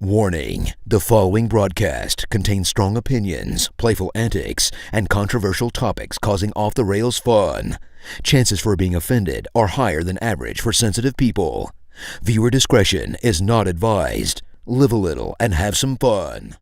Warning: the following broadcast contains strong opinions, playful antics, and controversial topics causing off-the-rails fun. Chances for being offended are higher than average for sensitive people. Viewer discretion is not advised. Live a little and have some fun.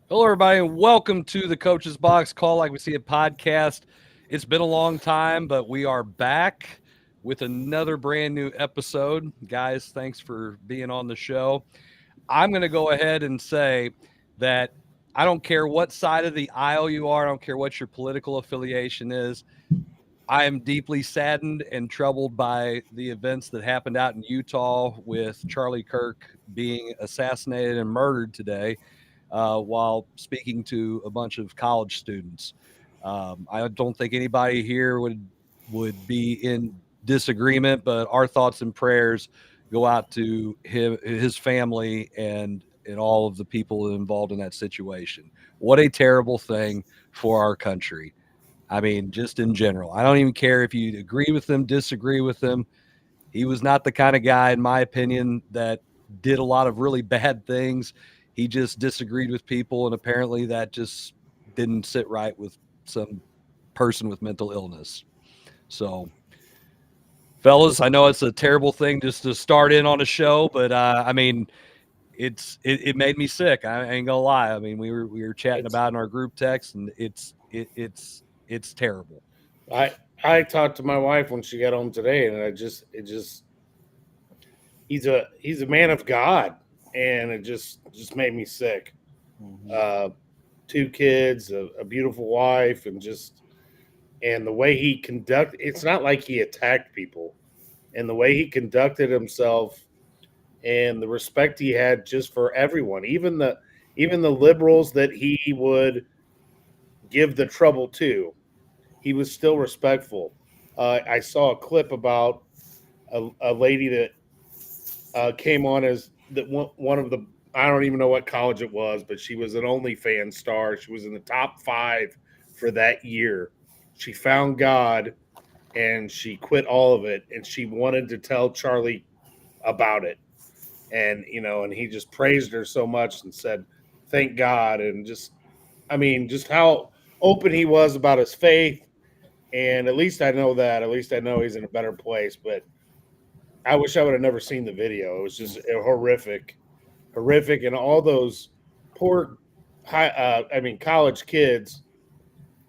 Hello, everybody, and welcome to the Coach's Box Call Like We See It podcast. It's been a long time, but we are back with another brand new episode. Guys, thanks for being on the show. I'm going to go ahead and say that I don't care what side of the aisle you are. I don't care what your political affiliation is. I am deeply saddened and troubled by the events that happened out in Utah with Charlie Kirk being assassinated and murdered today. While speaking to a bunch of college students. I don't think anybody here would be in disagreement, but our thoughts and prayers go out to his family and all of the people involved in that situation. What a terrible thing for our country. I mean, just in general. I don't even care if you agree with him, disagree with him. He was not the kind of guy, in my opinion, that did a lot of really bad things. He just disagreed with people, and apparently that just didn't sit right with some person with mental illness. So, fellas, I know it's a terrible thing just to start in on a show, but I mean, it made me sick. I ain't gonna lie. I mean, we were chatting about it in our group text, and it's terrible. I talked to my wife when she got home today, and he's a man of God. And it just made me sick. 2 kids, a beautiful wife, and the way he conducted. It's not like he attacked people, and the way he conducted himself, and the respect he had just for everyone, even the liberals that he would give the trouble to, he was still respectful. I saw a clip about a lady that came on as that one of the, I don't even know what college it was, but she was an OnlyFans star. She was in the top 5 for that year. She found God and she quit all of it, and she wanted to tell Charlie about it. And, and he just praised her so much and said, thank God. And just how open he was about his faith. And at least I know he's in a better place, but I wish I would have never seen the video. It was just horrific. And all those poor college kids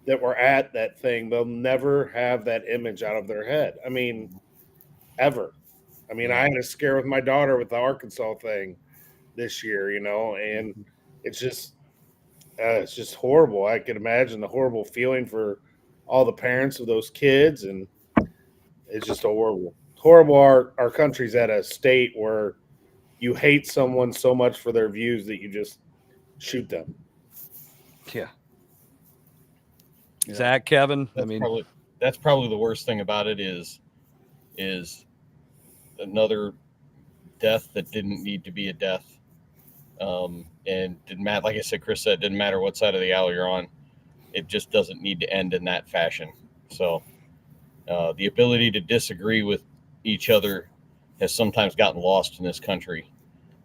that were at that thing, they'll never have that image out of their head. I mean, ever. I mean, I had a scare with my daughter with the Arkansas thing this year, and it's just horrible. I can imagine the horrible feeling for all the parents of those kids, and it's just horrible. Our country's at a state where you hate someone so much for their views that you just shoot them. Yeah. Zach, Kevin, that's probably the worst thing about it is another death that didn't need to be a death. And didn't matter, like I said, Chris said, didn't matter what side of the aisle you're on. It just doesn't need to end in that fashion. So the ability to disagree with each other has sometimes gotten lost in this country.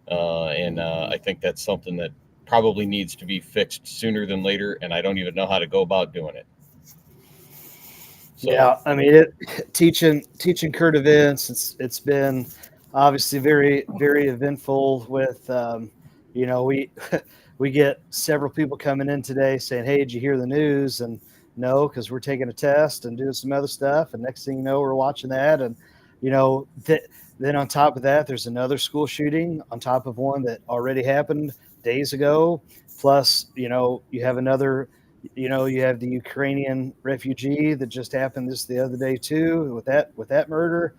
And I think that's something that probably needs to be fixed sooner than later. And I don't even know how to go about doing it. So. Yeah. I mean, teaching current events, it's been obviously very, very eventful with we we get several people coming in today saying, "Hey, did you hear the news?" And no, because we're taking a test and doing some other stuff. And next thing you know, we're watching that. And then on top of that, there's another school shooting on top of one that already happened days ago. Plus, you have another. You have the Ukrainian refugee that just happened the other day too. With that murder,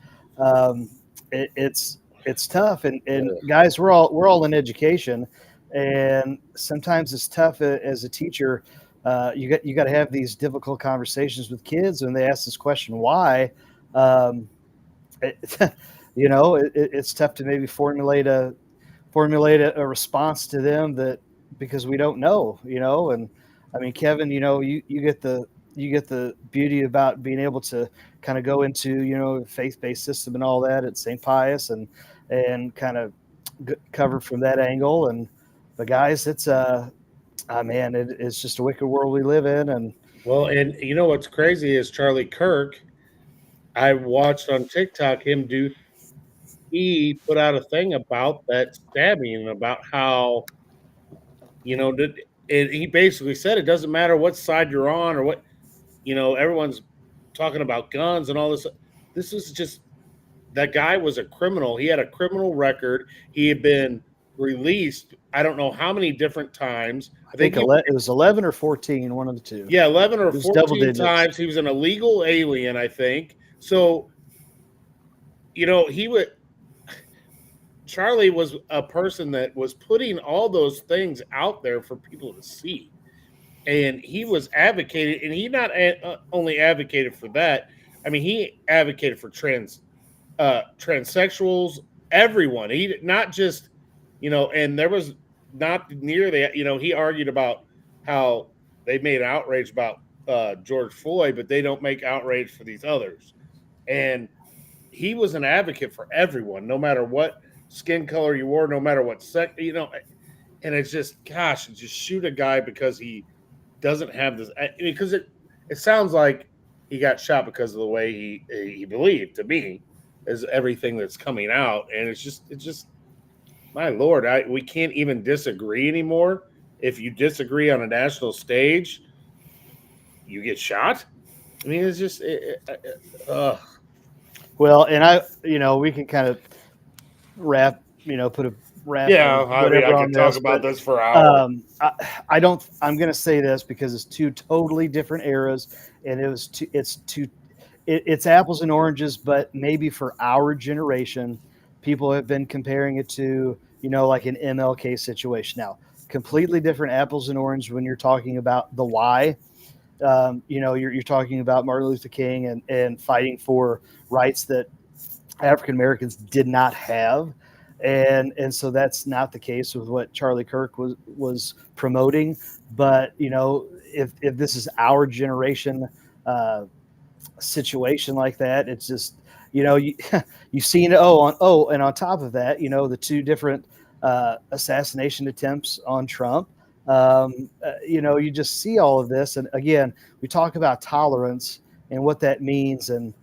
it's tough. And guys, we're all in education, and sometimes it's tough as a teacher. You got to have these difficult conversations with kids when they ask this question, why. It's tough to maybe formulate a response to them that because we don't know, and I mean, Kevin, you get the beauty about being able to kind of go into, faith-based system and all that at St. Pius and kind of cover from that angle. And the guys, it's man, it's just a wicked world we live in. And and what's crazy is Charlie Kirk. I watched on TikTok he put out a thing about that stabbing and about how, he basically said it doesn't matter what side you're on or what, everyone's talking about guns and all this. This is just, that guy was a criminal. He had a criminal record. He had been released, I don't know how many different times. I think it was 11 or 14, one of the two. Yeah, 11 or 14 times. He was an illegal alien, I think. So, Charlie was a person that was putting all those things out there for people to see. And he was advocated, and he not only advocated for that. I mean, he advocated for transsexuals, everyone. He not just, and there was not near that. He argued about how they made an outrage about George Floyd, but they don't make outrage for these others. And he was an advocate for everyone, no matter what skin color you wore, no matter what sex, and it's just, gosh, just shoot a guy because he doesn't have this, because it sounds like he got shot because of the way he believed, to me, is everything that's coming out. And it's just my Lord, we can't even disagree anymore. If you disagree on a national stage, you get shot. I mean, it's just well, and we can kind of wrap, put a wrap. Yeah, I can talk about this for hours. I'm going to say this because it's two totally different eras, and it's apples and oranges. But maybe for our generation, people have been comparing it to, like an MLK situation. Now, completely different apples and oranges when you're talking about the why. You're talking about Martin Luther King and fighting for rights that African Americans did not have. And so that's not the case with what Charlie Kirk was promoting. But, if this is our generation situation like that, it's just, you've seen, and on top of that, the two different assassination attempts on Trump. You just see all of this. And again, we talk about tolerance and what that means. And,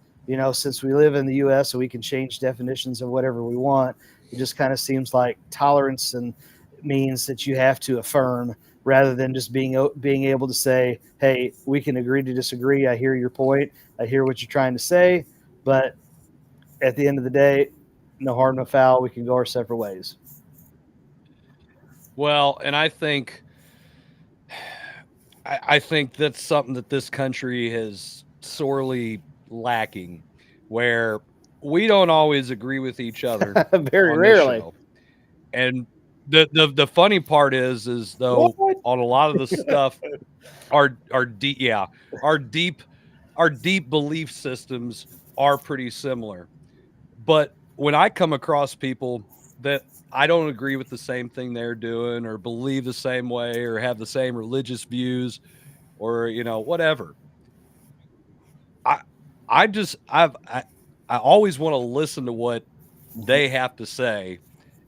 since we live in the U.S., so we can change definitions of whatever we want, it just kind of seems like tolerance and means that you have to affirm rather than just being able to say, hey, we can agree to disagree. I hear your point. I hear what you're trying to say. But at the end of the day, no harm, no foul. We can go our separate ways. Well, and I think that's something that this country has sorely lacking, where we don't always agree with each other. Very rarely. And the funny part is though, what? On a lot of the stuff, our deep belief systems are pretty similar. But when I come across people that I don't agree with the same thing they're doing or believe the same way or have the same religious views or, whatever, I always want to listen to what they have to say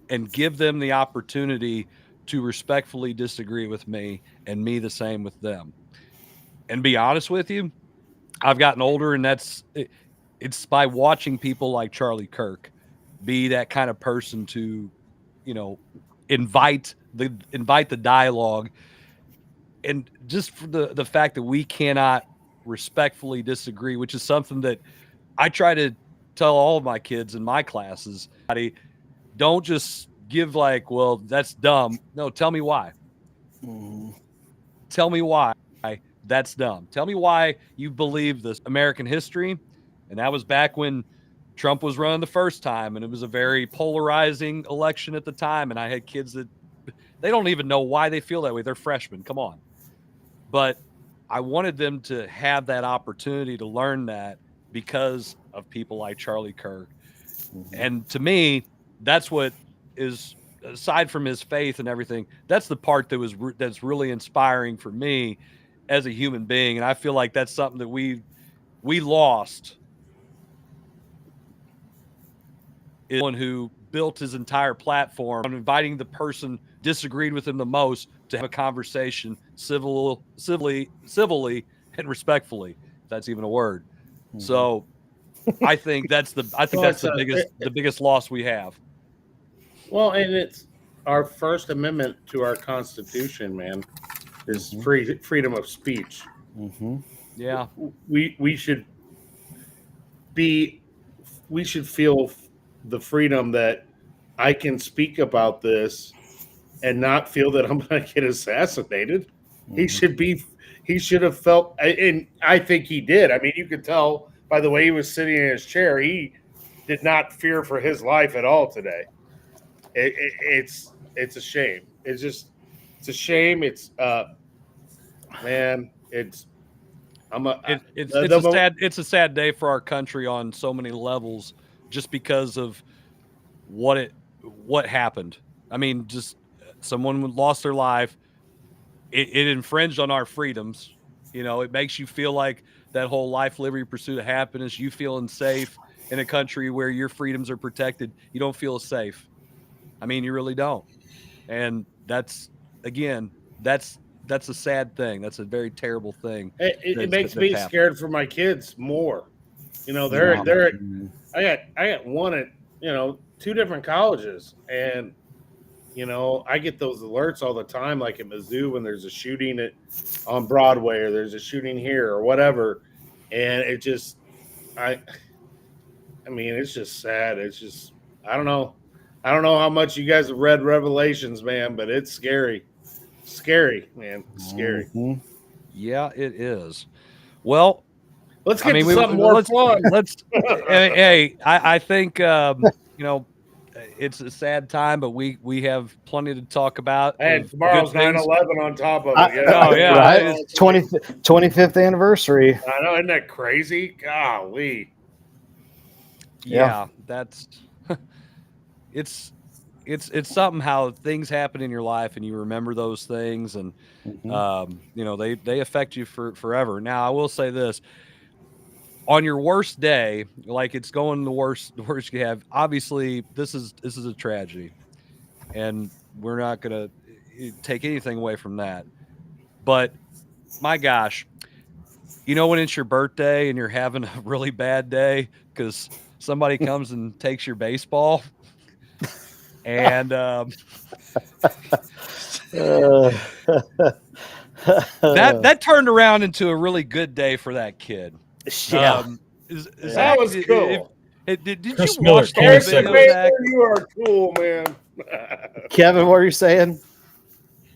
and give them the opportunity to respectfully disagree with me and me the same with them. And be honest with you, I've gotten older, and it's by watching people like Charlie Kirk be that kind of person to, invite the dialogue, and just for the fact that we cannot respectfully disagree, which is something that I try to tell all of my kids in my classes. Don't just give like, well, that's dumb. No, tell me why. Tell me why that's dumb. Tell me why you believe this American history. And that was back when Trump was running the first time, and it was a very polarizing election at the time. And I had kids that they don't even know why they feel that way. They're freshmen. Come on. But I wanted them to have that opportunity to learn that because of people like Charlie Kirk. And to me, that's what is, aside from his faith and everything, that's the part that that's really inspiring for me as a human being. And I feel like that's something that we lost. Is one who built his entire platform on inviting the person disagreed with him the most to have a conversation civilly and respectfully, if that's even a word. So I think that's the biggest loss we have. Well, and it's our First Amendment to our Constitution, man, is freedom of speech. Yeah, we should feel the freedom that I can speak about this and not feel that I'm going to get assassinated. He should have felt, and I think he did. I mean, you could tell by the way he was sitting in his chair, he did not fear for his life at all today. It's a shame. It's a shame. It's man, it's a sad day for our country on so many levels, just because of what happened. I mean, just someone lost their life. It infringed on our freedoms. You know, it makes you feel like that whole life, liberty, pursuit of happiness, you feeling safe in a country where your freedoms are protected. You don't feel safe. I mean, you really don't. And that's a sad thing. That's a very terrible thing. It makes me scared for my kids more. You know, I got one at, two different colleges, and I get those alerts all the time, like at Mizzou when there's a shooting on Broadway, or there's a shooting here or whatever, and it just, I mean, it's just sad. It's just, I don't know how much you guys have read Revelations, man, but it's scary, man, it's scary. Yeah, it is. Well, let's get to something more fun. Hey, I think it's a sad time, but we have plenty to talk about. And tomorrow's 9/11 on top of it. Oh yeah, right? 25th anniversary. I know, isn't that crazy? Golly. Yeah, that's it's something how things happen in your life and you remember those things, and they affect you forever. Now, I will say this. On your worst day, like it's going the worst you have, obviously this is a tragedy, and we're not going to take anything away from that. But my gosh, when it's your birthday and you're having a really bad day because somebody comes and takes your baseball, and that turned around into a really good day for that kid. Yeah, that was cool. Did you Chris watch the Miller, video, Zach? You are cool, man. Kevin, what are you saying?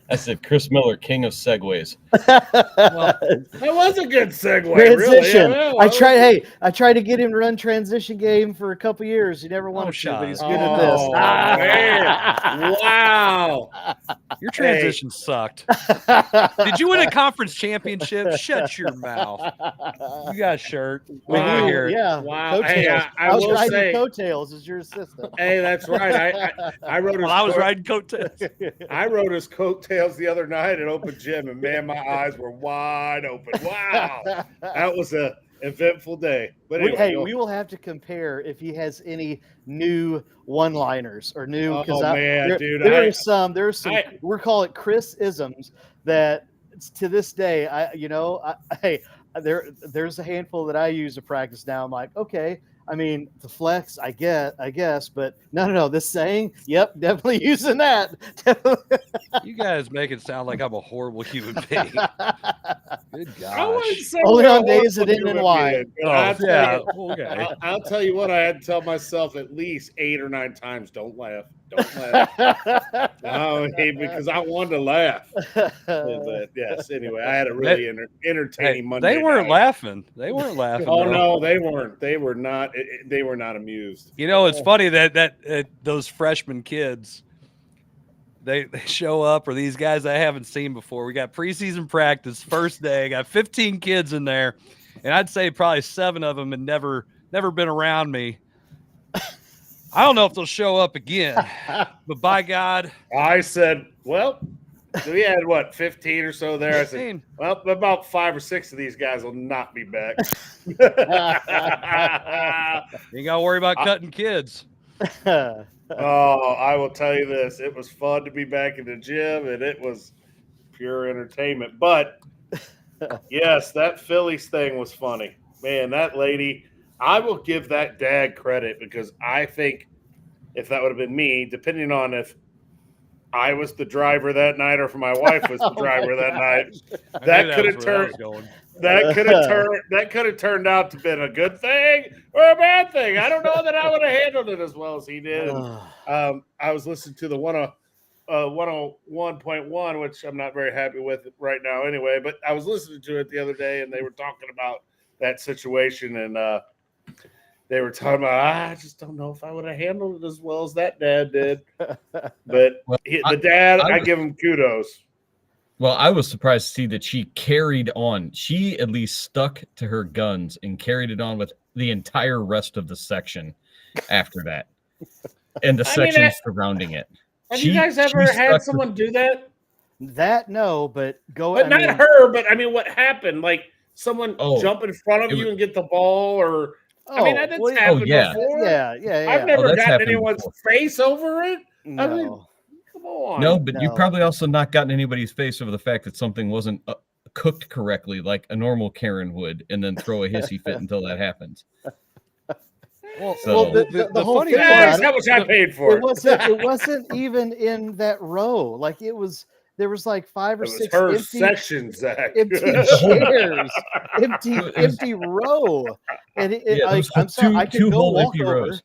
I said Chris Miller, king of segues. Well, that was a good segue. Transition. Really. I tried to get him to run transition game for a couple years. He never wanted to, but he's good at this. Man. Wow. Your transition sucked. Did you win a conference championship? Shut your mouth. You got a shirt. We Wow. hear it. Yeah. Wow. Coattails. Hey, I was will riding say, coattails as your assistant. hey, that's right. I wrote his I was riding coattails. I wrote his coattails the other night at Open Gym, and man, my eyes were wide open. Wow. That was a eventful day. But anyway, we will have to compare if he has any new one-liners or new. There's some. We're calling it Chris-isms that to this day, there's a handful that I use to practice now. I'm like, okay, I mean, the flex, I guess, but no. This saying, yep, definitely using that. You guys make it sound like I'm a horrible human being. Good I wouldn't gosh. say Only we're on a days that horrible end in human Y. being, but Oh, I'll tell yeah. you- Okay. I'll tell you what, I had to tell myself at least 8 or 9 times, don't laugh. Don't laugh. Because I wanted to laugh. But yes, anyway, I had a really entertaining Hey, Monday they weren't night. laughing. They weren't laughing. Oh though. no, they weren't. They were not. They were not amused. You know, it's funny that those freshman kids, they show up, or these guys I haven't seen before. We got preseason practice, first day, got 15 kids in there, and I'd say probably 7 of them had never been around me. I don't know if they'll show up again, but by God, I said, well, we had 15 or so there. I said, 15. well, about 5 or 6 of these guys will not be back. You ain't got to worry about cutting kids. Oh, I will tell you this. It was fun to be back in the gym, and it was pure entertainment. But, yes, that Phillies thing was funny. Man, that lady, I will give that dad credit because I think if that would have been me, depending on if I was the driver that night or if my wife was the driver that night, that could have turned turned out to been a good thing or a bad thing. I don't know that I would have handled it as well as he did. And, I was listening to the 101.1, which I'm not very happy with right now anyway, but I was listening to it the other day and they were talking about that situation and they were talking about, I just don't know if I would have handled it as well as that dad did. But the dad, I give him kudos. Well, I was surprised to see that she carried on. She at least stuck to her guns and carried it on with the entire rest of the section after that. And the sections surrounding it. Have you guys ever had someone do that? That, no, but not her, but I mean, what happened? Like someone jump in front of you and get the ball or... I mean, that's happened before. Yeah. I've never gotten anyone's face over it. No. I mean, come on. No, but you've probably also not gotten anybody's face over the fact that something wasn't cooked correctly, like a normal Karen would, and then throw a hissy fit until that happens. Well, the whole funny thing thing is about how much I paid for it. It wasn't even in that row. Like it was. There was like 5 or 6 her empty section, Zach. empty chairs, empty row, and I'm sorry, I can go walk over. Rows.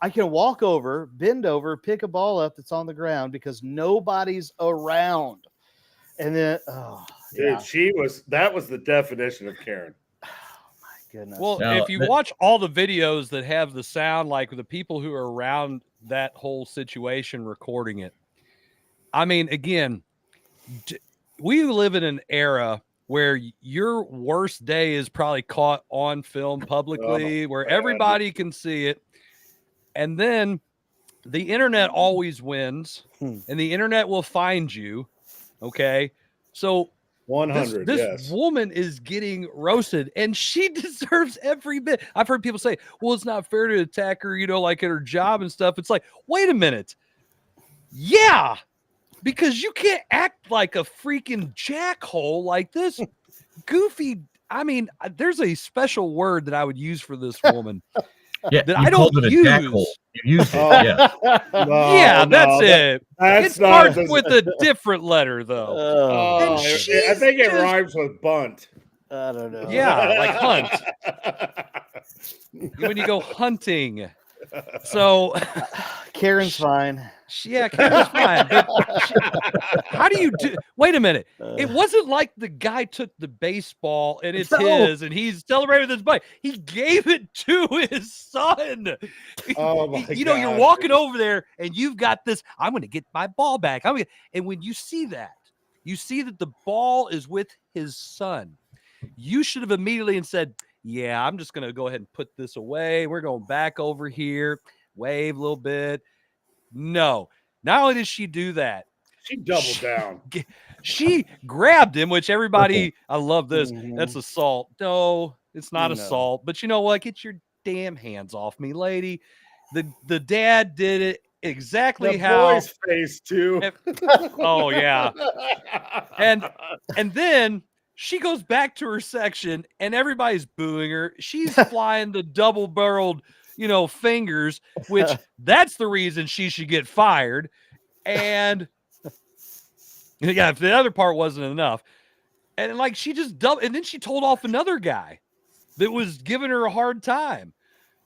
I can walk over, bend over, pick a ball up that's on the ground because nobody's around, and then dude, that was the definition of Karen. Oh my goodness. Well, if you watch all the videos that have the sound, like the people who are around that whole situation recording it, I mean, again. We live in an era where your worst day is probably caught on film publicly, where everybody can see it. And then the internet always wins, and the internet will find you. Okay. So 100. This woman is getting roasted, and she deserves every bit. I've heard people say, well, it's not fair to attack her, like at her job and stuff. It's like, wait a minute. Yeah. Because you can't act like a freaking jackhole like this goofy. I mean, there's a special word that I would use for this woman. That I don't use. You used it, yeah. That's it. It starts with a different letter, though. I think it rhymes with bunt. I don't know. Yeah, like hunt. When you go hunting. So Karen's fine. Yeah, Karen's fine. But how do you do? Wait a minute. It wasn't like the guy took the baseball and it's his, and he's celebrating with his buddy. He gave it to his son. Oh my God. You're walking over there and you've got this. I'm going to get my ball back. And when you see that the ball is with his son, you should have immediately said, yeah, I'm just going to go ahead and put this away. We're going back over here, wave a little bit. No, not only did she do that, she doubled down. She grabbed him, which everybody, I love this. That's assault. No, it's not assault. But you know what? Get your damn hands off me, lady. The dad did it exactly how. Boy's face too. Oh yeah. And then she goes back to her section and everybody's booing her. She's flying the double-barreled, fingers, which that's the reason she should get fired. And yeah, if the other part wasn't enough. And like she just and then she told off another guy that was giving her a hard time.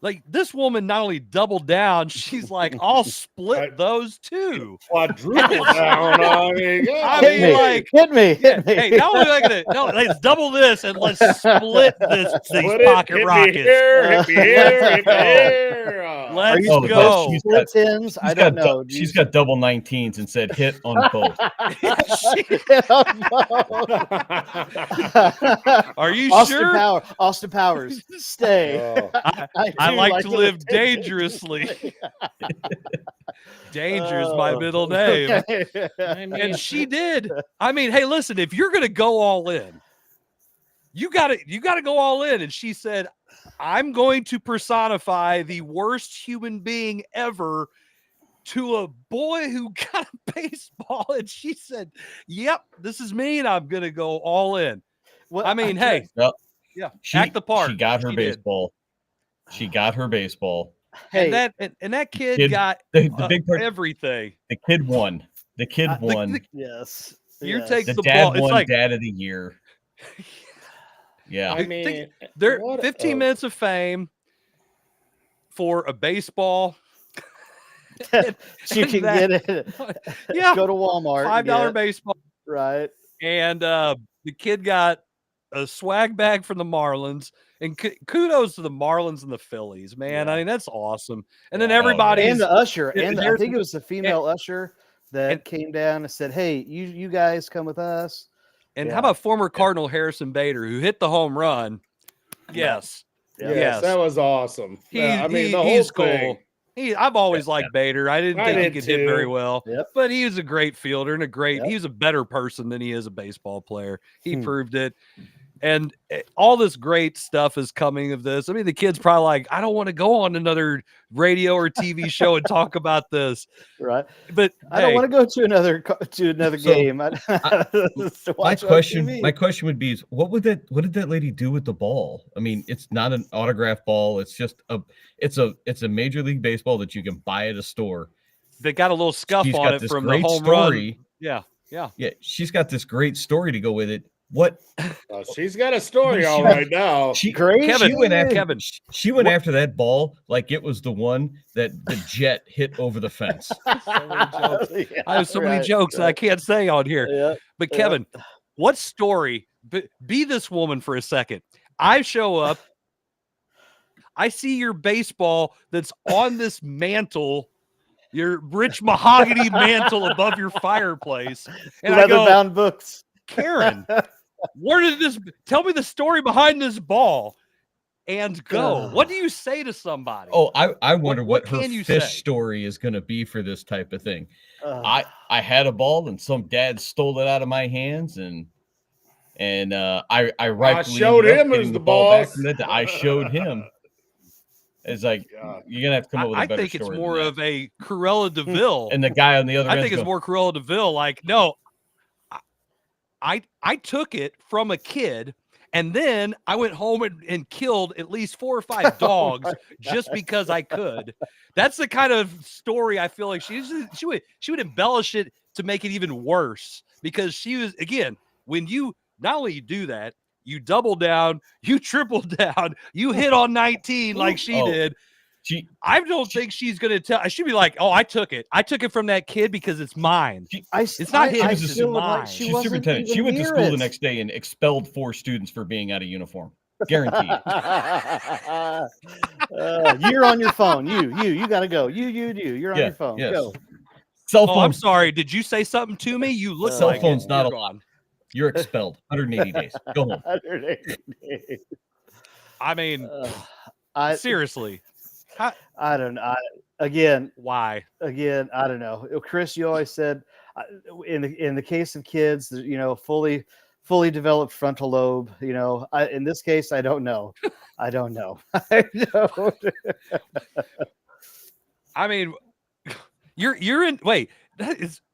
Like this woman not only doubled down, she's like, I'll split those two. Quadruple down on me. Hit me. Hey, now let's double this and let's split these pocket rockets. Hit me here. Let's go. Split tins? I don't know. She's got double 19s and said hit on both. Are you sure? Austin Powers, stay. I like to live dangerously. Danger is my middle name. And she did. I mean, hey, listen, if you're going to go all in, you got to go all in. And she said, I'm going to personify the worst human being ever to a boy who got a baseball. And she said, yep, this is me. And I'm going to go all in. Well, I mean, hey, act the part. She got her baseball. She got her baseball. Hey, and that kid got the big part, everything. The kid won. The kid won. Yes. You take the dad ball. Won it's like dad of the year. Yeah. I mean, they're 15 minutes of fame for a baseball. She can get it. Yeah. Go to Walmart. $5 baseball. Right. And the kid got a swag bag from the Marlins. And kudos to the Marlins and the Phillies, man. Yeah. I mean, that's awesome. And then everybody and the usher, and I think it was the female usher that came down and said, "Hey, you guys come with us." And how about former Cardinal Harrison Bader, who hit the home run? Yes, yes, that was awesome. I mean, the whole thing. I've always liked Bader. I didn't think he could hit very well, but he was a great fielder and he's a better person than he is a baseball player. He proved it. And all this great stuff is coming of this. I mean, the kid's probably like, I don't want to go on another radio or TV show and talk about this. Right. But I don't want to go to another game. My question would be, what did that lady do with the ball? I mean, it's not an autograph ball. It's just it's a Major League Baseball that you can buy at a store. They got a little scuff on it from the home run. Yeah. She's got this great story to go with it. What? She's got a story all right now. She went after that ball like it was the one that the jet hit over the fence. I have so many jokes that I can't say on here. Yeah, but Kevin, what story? Be this woman for a second. I show up. I see your baseball that's on this mantle, your rich mahogany mantle above your fireplace, and leather-bound books. Karen, where did this? Tell me the story behind this ball, and go. What do you say to somebody? Oh, I wonder what her fish story is going to be for this type of thing. I had a ball and some dad stole it out of my hands, and I showed him as the ball back from that. I showed him. It's like you're gonna have to come up with a better story. I think it's more of a Cruella DeVille, and the guy on the other. I think it's more Cruella DeVille. Like, no. I took it from a kid, and then I went home and killed at least 4 or 5 dogs just because I could. That's the kind of story I feel like she would embellish it to make it even worse, because she was, again, when you not only do that, you double down, you triple down, you hit on 19 like she did. I don't think she's going to tell. She'd be like, "Oh, I took it. I took it from that kid because it's mine. It's not his. It's mine." She's superintendent. She went to school the next day and expelled 4 students for being out of uniform. Guaranteed. You're on your phone. You got to go. You're on your phone. Yes. Go. Cell phone. Oh, I'm sorry. Did you say something to me? You look cell like phone's not on. You're expelled. 180 days. Go home. 180 days. I mean, seriously. I don't know. Why? Again, I don't know. Chris, you always said in the case of kids, fully developed frontal lobe. In this case, I don't know. I don't know. I don't. I mean, you're in. Wait,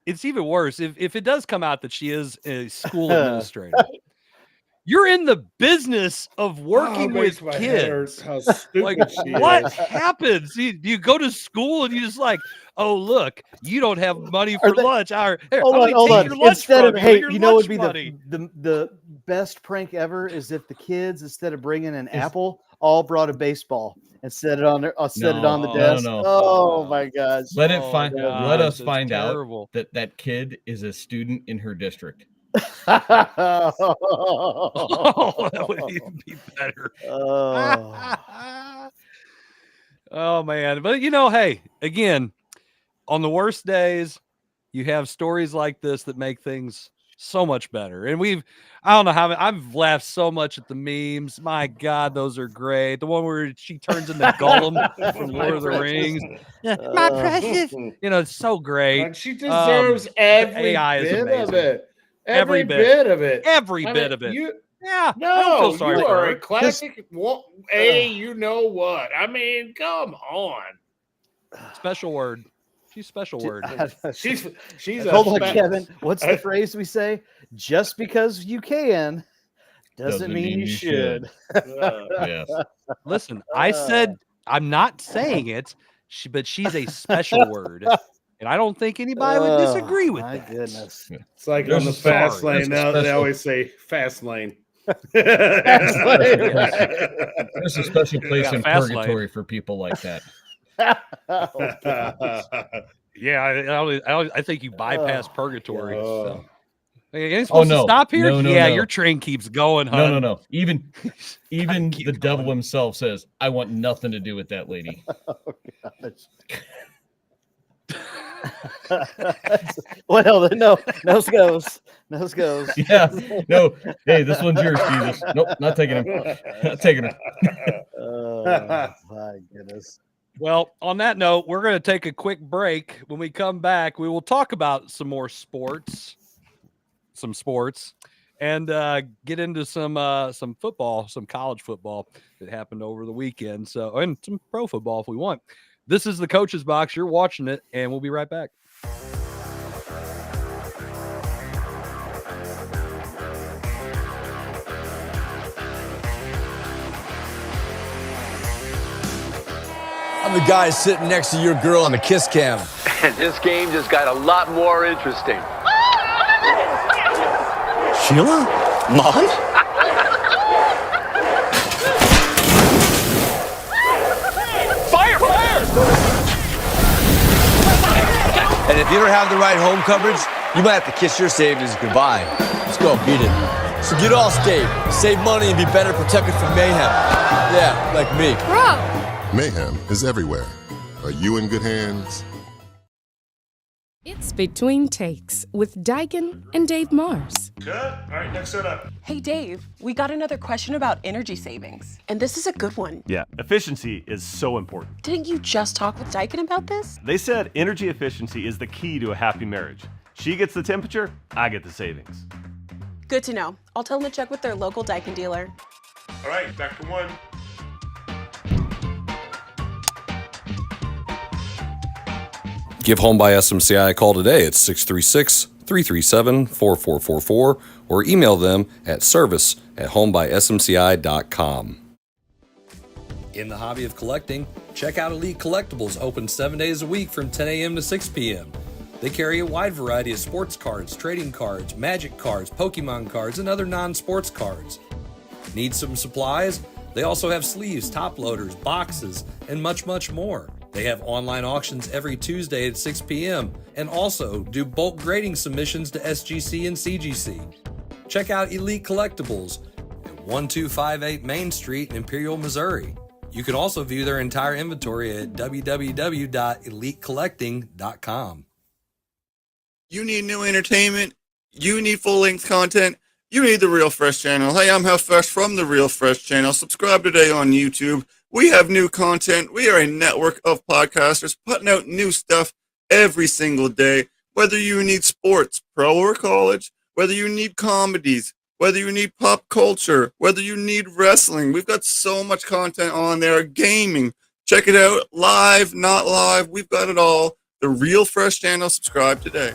it's even worse if it does come out that she is a school administrator. You're in the business of working with kids. How stupid Like, she what is. happens? You go to school and you just like, oh, look, you don't have money for lunch. Here, Hold on. your lunch Instead from of, hey, your you know what lunch would be money. the best prank ever is if the kids, instead of bringing an apple, all brought a baseball and set it on the desk. No. Oh my gosh. Let us That's find terrible. out that kid is a student in her district. Oh, that would even be better. Oh man. But hey, again, on the worst days, you have stories like this that make things so much better. And I don't know how I've laughed so much at the memes. My God, those are great. The one where she turns into Gollum from Lord of the Rings. Yeah, my precious. It's so great. And she deserves every AI is bit of amazing. it. Every bit of it. Every bit of it. I don't No, feel sorry you for are her. a classic. You know what? I mean, come on. Special word. She's special word. She's Hold on, Kevin. What's the phrase we say? Just because you can doesn't mean you should. Yes. Listen, I said I'm not saying it, but she's a special word. And I don't think anybody would disagree with that. My goodness. It's like There's on the a fast sorry. lane. There's a Now they special- always say fast lane. Fast lane. There's a special place in fast lane. purgatory for people like that. Yeah, I think you bypass purgatory. So. Hey, ain't Oh, supposed to stop here? No, yeah, no. your train keeps going, huh? No. Even keep the devil going. himself says, I want nothing to do with that lady. Well, no, nose goes. Yeah. No. Hey, this one's yours, Jesus. Nope, not taking him. Not taking her. Oh my goodness. Well, on that note, we're going to take a quick break. When we come back, we will talk about some more sports, and get into some football, some college football that happened over the weekend. So, and some pro football if we want. This is the Coach's Box. You're watching it, and we'll be right back. I'm the guy sitting next to your girl on the kiss cam. And this game just got a lot more interesting. Sheila? Mom? Fire! And if you don't have the right home coverage, you might have to kiss your savings goodbye. Let's go, beat it. So get Allstate, save money, and be better protected from mayhem. Yeah, like me. Bro! Mayhem is everywhere. Are you in good hands? It's Between Takes with Daikin and Dave Mars. Good. All right, next set up. Hey, Dave, we got another question about energy savings. And this is a good one. Yeah, efficiency is so important. Didn't you just talk with Daikin about this? They said energy efficiency is the key to a happy marriage. She gets the temperature, I get the savings. Good to know. I'll tell them to check with their local Daikin dealer. All right, back to one. Give Home by SMCI a call today at 636-337-4444 or email them at service@homebysmci.com. In the hobby of collecting, check out Elite Collectibles, open 7 days a week from 10 a.m. to 6 p.m. They carry a wide variety of sports cards, trading cards, magic cards, Pokemon cards, and other non-sports cards. Need some supplies? They also have sleeves, top loaders, boxes, and much, much more. They have online auctions every Tuesday at 6 p.m. and also do bulk grading submissions to SGC and CGC. Check out Elite Collectibles at 1258 Main Street in Imperial, Missouri. You can also view their entire inventory at www.elitecollecting.com. You need new entertainment. You need full-length content. You need the Real Fresh channel. Hey, I'm Health Fresh from the Real Fresh channel. Subscribe today on YouTube. We have new content. We are a network of podcasters putting out new stuff every single day. Whether you need sports, pro or college, whether you need comedies, whether you need pop culture, whether you need wrestling, we've got so much content on there. Gaming, check it out. Live, not live, we've got it all. The Real Fresh channel. Subscribe today.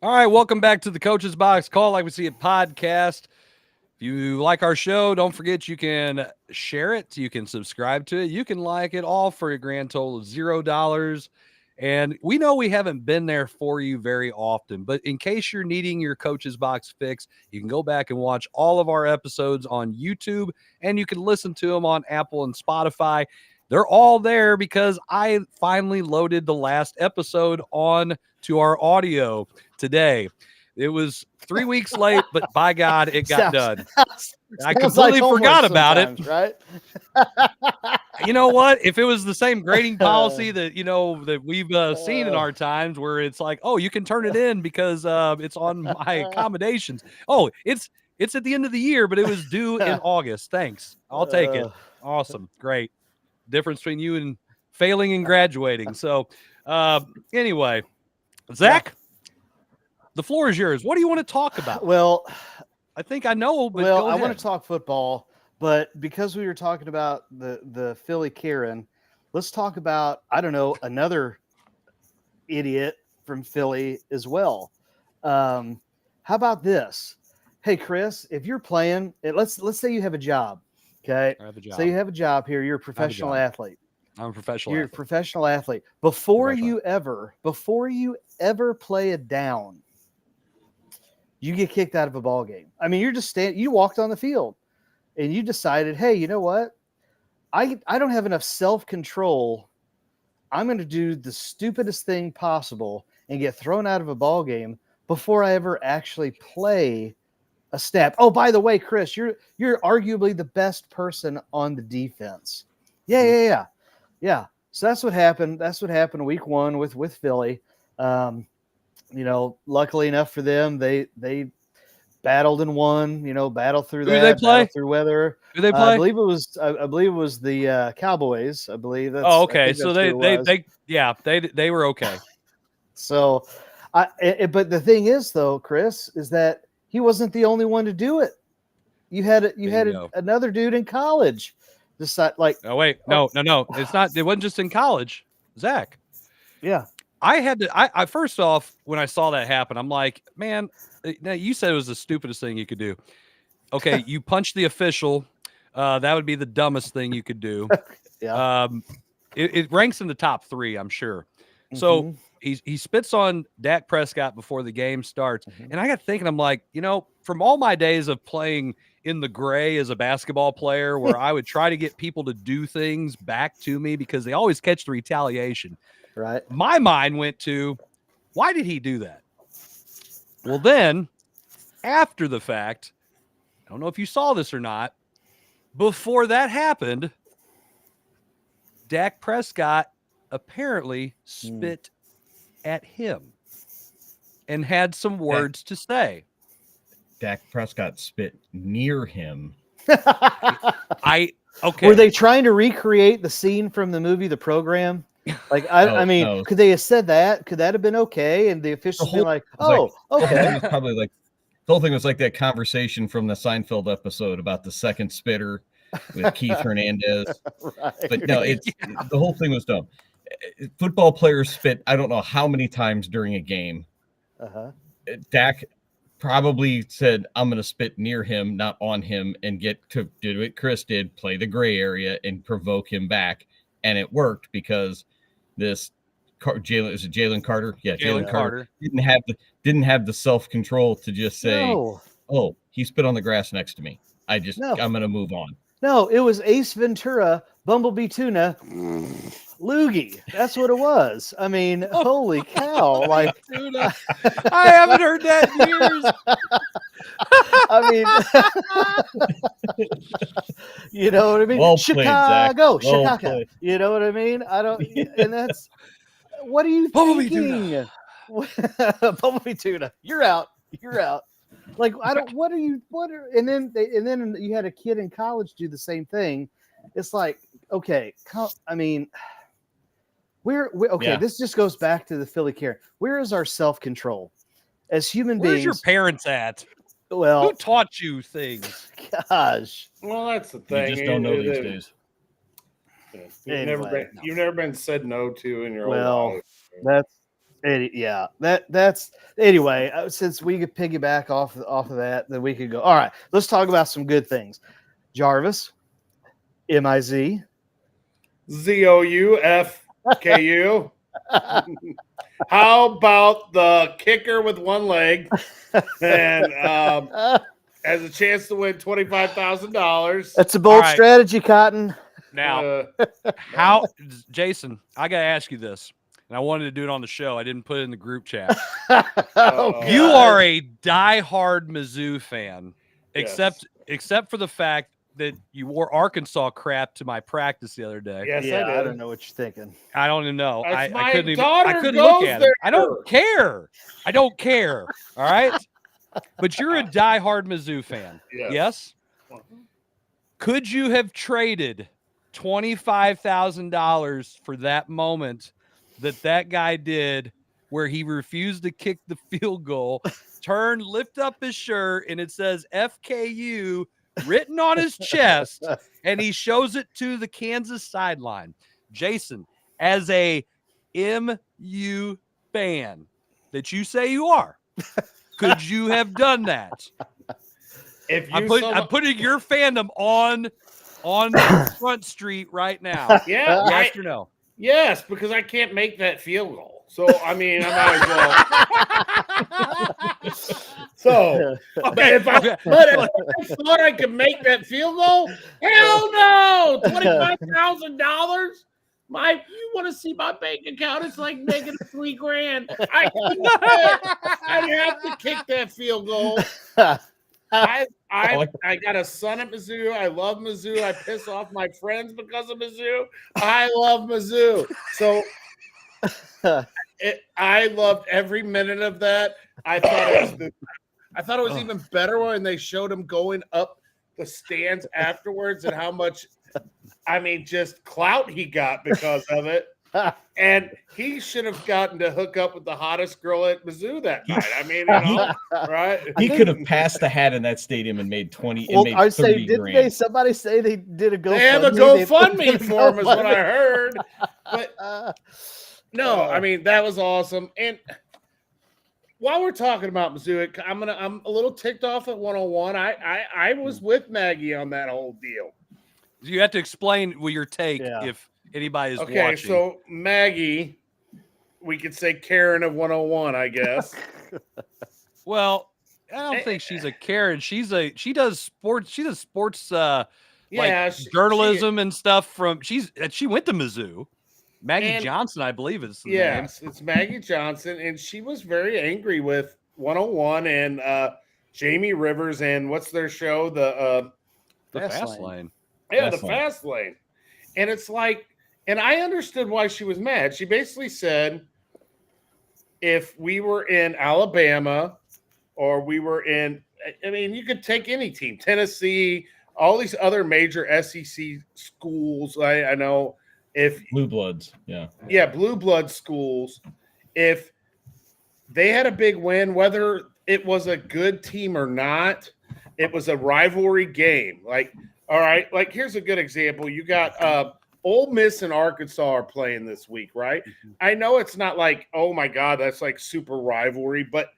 All right, welcome back to the Coach's Box Call Like We See It podcast. If you like our show, don't forget you can share it. You can subscribe to it. You can like it, all for a grand total of $0. And we know we haven't been there for you very often, but in case you're needing your Coach's Box fix, you can go back and watch all of our episodes on YouTube, and you can listen to them on Apple and Spotify. They're all there because I finally loaded the last episode on to our audio today. It was 3 weeks late, but by God, it got done. I completely forgot about it. Right? You know what? If it was the same grading policy that that we've seen in our times, where it's like, oh, you can turn it in because it's on my accommodations. Oh, it's at the end of the year, but it was due in August. Thanks, I'll take it. Awesome, great. Difference between you and failing and graduating. So, anyway, Zach. The floor is yours. What do you want to talk about? Well, I think I know, but I want to talk football, but because we were talking about the Philly Karen, let's talk about, I don't know, another idiot from Philly as well. How about this? Hey, Chris, if you're playing, let's say you have a job, okay? I have a job. So you have a job here. You're a professional athlete. I'm a professional You're athlete. a professional athlete. Before you ever play a down, you get kicked out of a ball game. I mean, you're just you walked on the field and you decided, hey, you know what? I don't have enough self-control. I'm going to do the stupidest thing possible and get thrown out of a ball game before I ever actually play a snap. Oh, by the way, Chris, you're arguably the best person on the defense. Yeah. So that's what happened. That's what happened week 1 with Philly. Luckily enough for them, they battled and won. Battled through that. Who did they play? Through weather. Who they play? I believe it was the Cowboys. I believe. Okay. So they were okay. So, but the thing is, though, Chris, is that he wasn't the only one to do it. You had another dude in college. Decide like. Oh wait, no. It's not. It wasn't just in college, Zach. Yeah. I had to. I first off, when I saw that happen, I'm like, man. Now you said it was the stupidest thing you could do. Okay, you punch the official. That would be the dumbest thing you could do. Yeah. It ranks in the top 3, I'm sure. So he spits on Dak Prescott before the game starts, and I got thinking, I'm like, from all my days of playing in the gray as a basketball player, where I would try to get people to do things back to me because they always catch the retaliation. Right. My mind went to, why did he do that? Well, then, after the fact, I don't know if you saw this or not, before that happened, Dak Prescott apparently spit at him and had some words to say. Dak Prescott spit near him. Okay. Were they trying to recreate the scene from the movie The Program? Like, I mean, could they have said that? Could that have been okay? And the officials be like, okay. It was probably like, the whole thing was like that conversation from the Seinfeld episode about the second spitter with Keith Hernandez. Right. But no, the whole thing was dumb. Football players spit, I don't know how many times during a game. Dak probably said, I'm going to spit near him, not on him, and get to do what Chris did, play the gray area and provoke him back. And it worked because this Jalen Carter? Yeah, Jalen Carter didn't have the self-control to just say, oh, he spit on the grass next to me. I'm going to move on. No, it was Ace Ventura, Bumblebee Tuna, Loogie. That's what it was. I mean, holy cow. Like, Tuna. I haven't heard that in years. I mean, you know what I mean? Well Chicago, played, Zach. Chicago. You know what I mean? I don't, and that's, what are you thinking? Bumblebee Tuna. You're out. Like, and then you had a kid in college do the same thing. It's like, okay, I mean, this just goes back to the Philly Karen. Where is our self-control as human beings? Where's your parents at? Well, who taught you things? Gosh. Well, that's the thing. You just don't know these days. You've never been said no to in your whole life. Yeah, that's anyway. Since we could piggyback off of that, then we could go. All right, let's talk about some good things. Jarvis, MIZ, ZOUFKU. How about the kicker with one leg and has a chance to win $25,000? That's a bold strategy, Cotton. Now, Jason, I got to ask you this, and I wanted to do it on the show. I didn't put it in the group chat. You are a diehard Mizzou fan, except for the fact that you wore Arkansas crap to my practice the other day. Yes, I don't know what you're thinking. I don't even know. I couldn't daughter look at there. it. I don't care. All right. But you're a diehard Mizzou fan. Yes? Could you have traded $25,000 for that moment that guy did where he refused to kick the field goal, lift up his shirt, and it says FKU written on his chest, and he shows it to the Kansas sideline? Jason, as a MU fan that you say you are, could you have done that? I'm putting your fandom on Front Street right now. Yeah. Yes or no? Yes, because I can't make that field goal. So, I mean, I might as well. So, if I thought I could make that field goal, hell no! $25,000. You want to see my bank account? It's like negative $3,000. I'd have to kick that field goal. I got a son at Mizzou. I love Mizzou. I piss off my friends because of Mizzou. I love Mizzou. So I loved every minute of that. I thought it was even better when they showed him going up the stands afterwards and how much, just clout he got because of it. And he should have gotten to hook up with the hottest girl at Mizzou that night. Right? He could have passed the hat in that stadium and made 20. Well, I'd say, didn't somebody say they did a GoFundMe? They have a GoFundMe for him, is what I heard. But no, that was awesome. And while we're talking about Mizzou, I'm a little ticked off at 101. I was with Maggie on that whole deal. You have to explain your take if anybody is watching. Okay, so Maggie, we could say Karen of 101, I guess. Well, I don't think she's a Karen. She does sports. She does sports journalism and stuff she went to Mizzou. Maggie Johnson, I believe is the name. It's Maggie Johnson, and she was very angry with 101 and Jamie Rivers and what's their show? The Fast Lane. Yeah, the Fast Lane. And it's like, and I understood why she was mad. She basically said, if we were in Alabama or we were in, you could take any team, Tennessee, all these other major SEC schools. I know if Blue Bloods, Blue Blood schools, if they had a big win, whether it was a good team or not, it was a rivalry game. All right, here's a good example. You got Ole Miss and Arkansas are playing this week, right? Mm-hmm. I know it's not like, oh my God, that's like super rivalry, but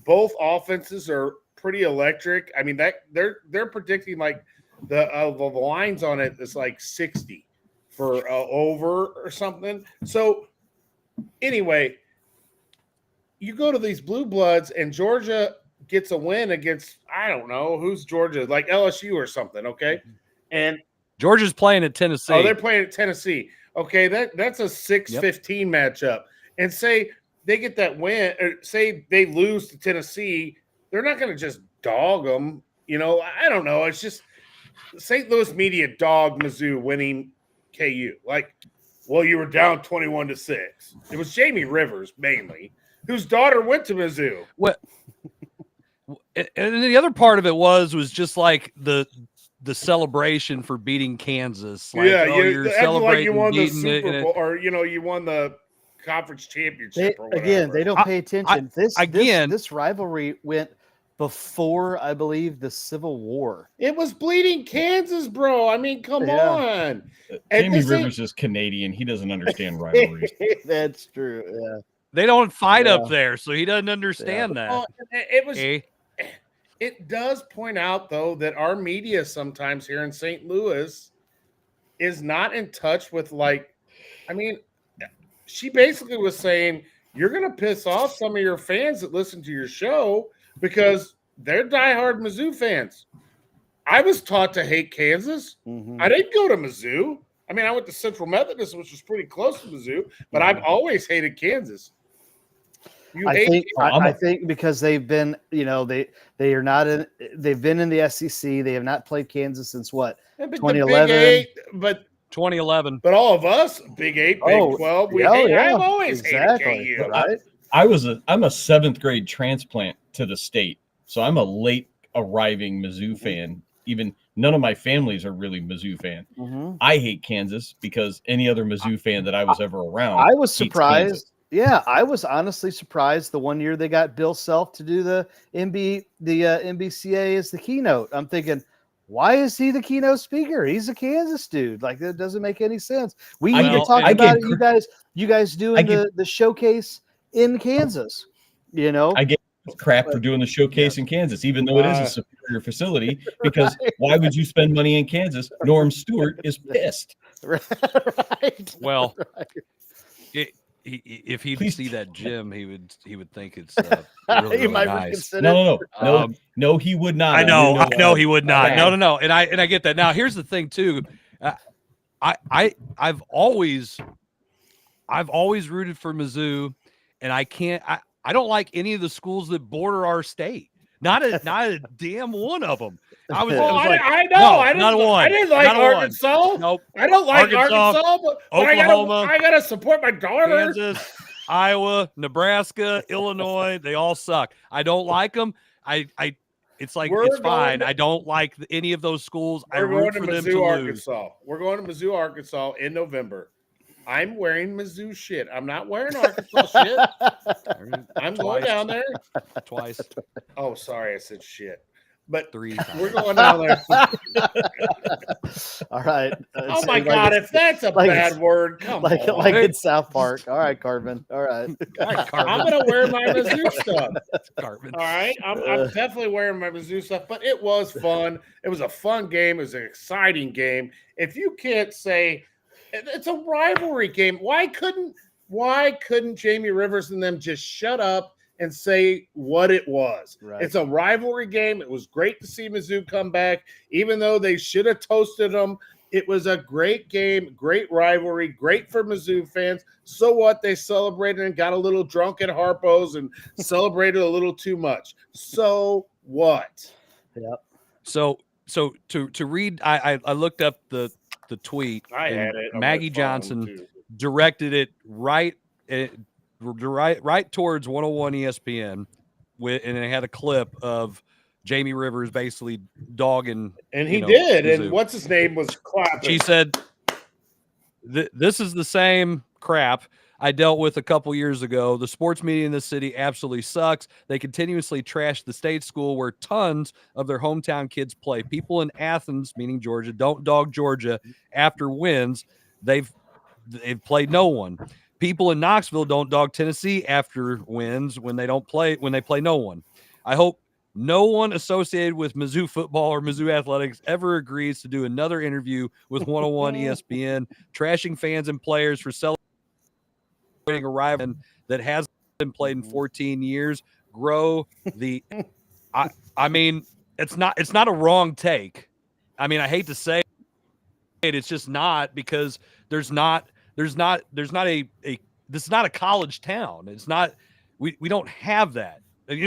both offenses are pretty electric. They're predicting the lines on it is like 60 for over or something. So anyway, you go to these Blue Bloods and Georgia gets a win against, I don't know, who's Georgia, like LSU or something, okay? And Georgia's playing at Tennessee. Oh, they're playing at Tennessee. Okay, that's a 6-15 matchup. And say they get that win, or say they lose to Tennessee, they're not going to just dog them. I don't know. It's just St. Louis media dog Mizzou winning KU. You were down 21-6. It was Jamie Rivers mainly, whose daughter went to Mizzou. What? And then the other part of it was just like the celebration for beating Kansas. You're celebrating you won the Super Bowl, or you won the conference championship. They don't pay attention. This rivalry went before, I believe, the Civil War. It was bleeding Kansas, bro. Come on. Jamie Rivers is Canadian. He doesn't understand rivalries. That's true. Yeah. They don't fight up there, so he doesn't understand that. Well, it does point out, though, that our media sometimes here in St. Louis is not in touch with, she basically was saying, you're going to piss off some of your fans that listen to your show because they're diehard Mizzou fans. I was taught to hate Kansas. I didn't go to Mizzou. I mean, I went to Central Methodist, which was pretty close to Mizzou, but I've always hated Kansas. I think because they've been, they are not in. They've been in the SEC. They have not played Kansas since what? 2011. But 2011. But all of us, Big 8, Big 12, I've always hated KU. Right? I'm a 7th grade transplant to the state, so I'm a late arriving Mizzou fan. Even none of my families are really Mizzou fan. I hate Kansas because any other Mizzou fan that I was ever around. I was surprised. Yeah, I was honestly surprised the one year they got Bill Self to do the MBCA as the keynote. I'm thinking, why is he the keynote speaker? He's a Kansas dude. Like, that doesn't make any sense. We even talked about it. You guys doing the showcase in Kansas. I get crap for doing the showcase in Kansas, even though it is a superior facility. Because why would you spend money in Kansas? Norm Stewart is pissed. Right. Well. If he'd see that gym, he would think it's really, really nice. No, he would not. I know he would not. No, and I get that. Now, here's the thing too. I've always rooted for Mizzou, and I don't like any of the schools that border our state. Not a damn one of them. I didn't like Arkansas. Nope. I don't like Arkansas, but Oklahoma. I gotta support my daughter. Kansas, Iowa, Nebraska, Illinois. They all suck. I don't like them. It's fine. I don't like any of those schools. I root for them to lose. We're going to Mizzou, Arkansas in November. I'm wearing Mizzou shit. I'm not wearing Arkansas shit. I'm going down there. Twice. Oh, sorry. I said shit. But 3 times. We're going down there. All right. Oh, my God. If that's a bad word, come on. Like in South Park. All right, Carmen. All right. I'm going to wear my Mizzou stuff. Carmen. All right. I'm definitely wearing my Mizzou stuff, but it was fun. It was a fun game. It was an exciting game. If you can't say – it's a rivalry game. Why couldn't Jamie Rivers and them just shut up and say what it was? Right. It's a rivalry game. It was great to see Mizzou come back, even though they should have toasted them. It was a great game, great rivalry, great for Mizzou fans. So what? They celebrated and got a little drunk at Harpo's and celebrated a little too much. So what? Yep. So to read, I looked up the tweet. I had it. Maggie Johnson directed it right towards 101 ESPN, and it had a clip of Jamie Rivers basically dogging. And he did. Mizzou. And what's his name was clapping. She said, "This is the same crap I dealt with a couple years ago. The sports media in this city absolutely sucks. They continuously trash the state school where tons of their hometown kids play. People in Athens, meaning Georgia, don't dog Georgia after wins. They've played no one. People in Knoxville don't dog Tennessee after wins when they play no one. I hope no one associated with Mizzou football or Mizzou athletics ever agrees to do another interview with 101 ESPN, trashing fans and players for celebrating a rival that hasn't been played in 14 years. Grow the I mean, it's not a wrong take. I mean, I hate to say it, it's just not, because there's not this is not a college town. It's not, we don't have that.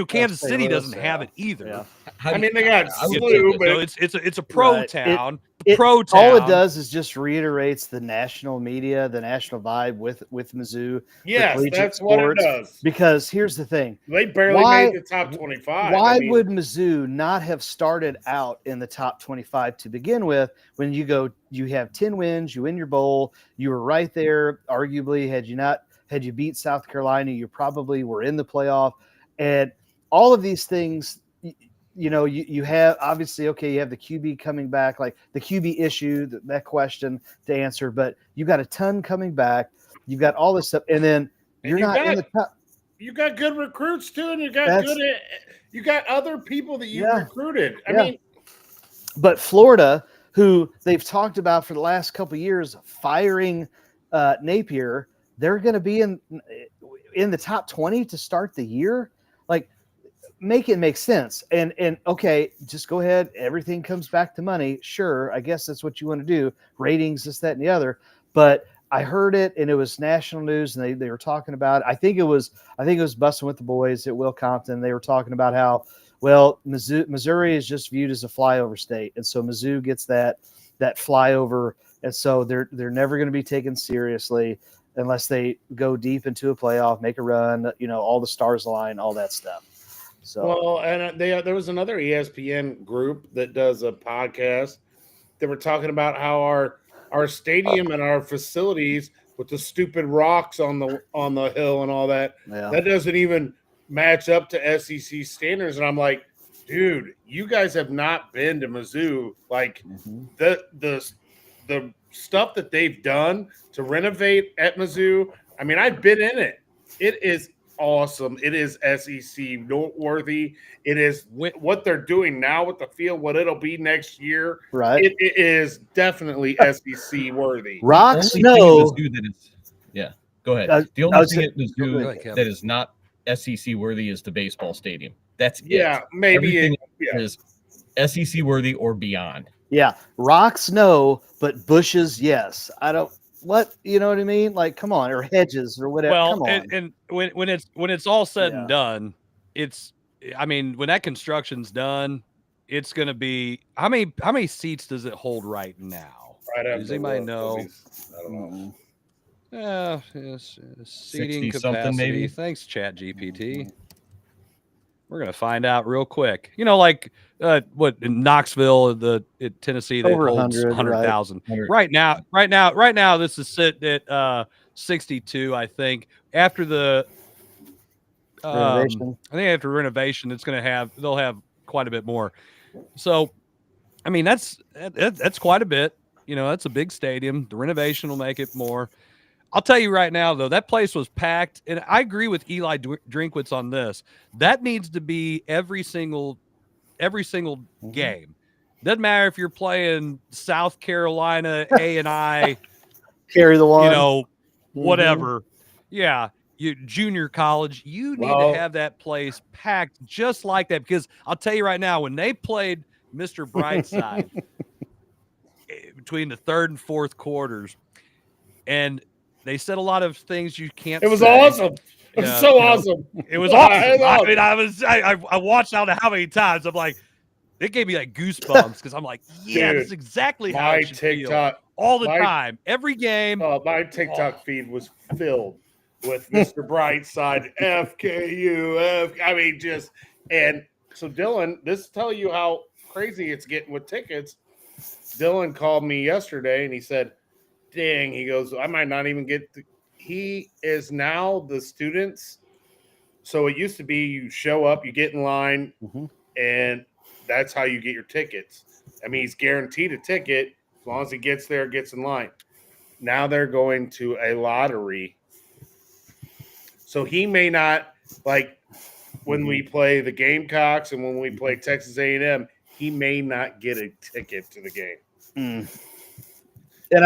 Kansas City doesn't have it either. Yeah. I mean, they got SLU, but it's a pro town. All it does is just reiterates the national media, the national vibe with Mizzou. Yes, that's what it does. Because here's the thing: they barely made the top 25. Why would Mizzou not have started out in the top 25 to begin with? When you have 10 wins, you win your bowl, you were right there. Arguably, had you beat South Carolina, you probably were in the playoff. And all of these things, you have obviously, you have the QB coming back, like the QB issue, that question to answer, but you got a ton coming back. You've got all this stuff. And then you're not in the top. you got good recruits too, and you got other people that you recruited. I mean, but Florida, who they've talked about for the last couple of years, firing Napier, they're going to be in the top 20 to start the year. Like, make it make sense. And okay, just go ahead. Everything comes back to money. Sure, I guess that's what you want to do. Ratings, this, that, and the other. But I heard it, and it was national news, and they were talking about it. I think it was Busting with the Boys at Will Compton. They were talking about how, well, Missouri is just viewed as a flyover state, and so Mizzou gets that flyover, and so they're never going to be taken seriously unless they go deep into a playoff, make a run, all the stars align, all that stuff. So well, and there was another ESPN group that does a podcast that were talking about how our stadium and our facilities with the stupid rocks on the hill and all that, that doesn't even match up to SEC standards. And I'm like, dude, you guys have not been to Mizzou. Like the stuff that they've done to renovate at Mizzou. I mean, I've been in it. It is awesome. It is SEC noteworthy. It is what they're doing now with the field, what it'll be next year. Right. It is definitely SEC worthy. Rocks, no. Yeah, go ahead. The only thing at Mizzou that is not SEC worthy is the baseball stadium. That's it. Maybe everything is SEC worthy or beyond. Yeah, rocks, no, but bushes, yes. I don't. What, you know what I mean? Like, come on, or hedges or whatever. Well, come on. and when it's all said and done, when that construction's done, it's going to be how many seats does it hold right now? Does anybody know? I don't know. Seating capacity. Maybe. Thanks, Chat GPT. We're gonna find out real quick. Like what in Knoxville, in Tennessee, they Over holds 100,000. Right now, this is sitting at 62. I think after the renovation. I think after renovation, they'll have quite a bit more. So, I mean, that's quite a bit. That's a big stadium. The renovation will make it more. I'll tell you right now, though, that place was packed, and I agree with Eli Drinkwitz on this. That needs to be every single game. Doesn't matter if you're playing South Carolina A&I, carry the one, whatever. Yeah, junior college, you need to have that place packed just like that. Because I'll tell you right now, when they played Mr. Brightside between the third and fourth quarters, and they said a lot of things you can't. It was say. awesome. It was so awesome. It was awesome. I watched out how many times. I'm like, it gave me like goosebumps because I'm like, yeah, Dude, that's exactly how it should TikTok feel. All the time, every game. My TikTok feed was filled with Mr. Brightside, FKU, I mean, and so Dylan, this tell you how crazy it's getting with tickets. Dylan called me yesterday and he said, dang, he goes, I might not even get he is now the students. So it used to be you show up, you get in line, and that's how you get your tickets. I mean, he's guaranteed a ticket as long as he gets there, gets in line. Now they're going to a lottery. So he may not, like when we play the Gamecocks and when we play Texas A&M, he may not get a ticket to the game. And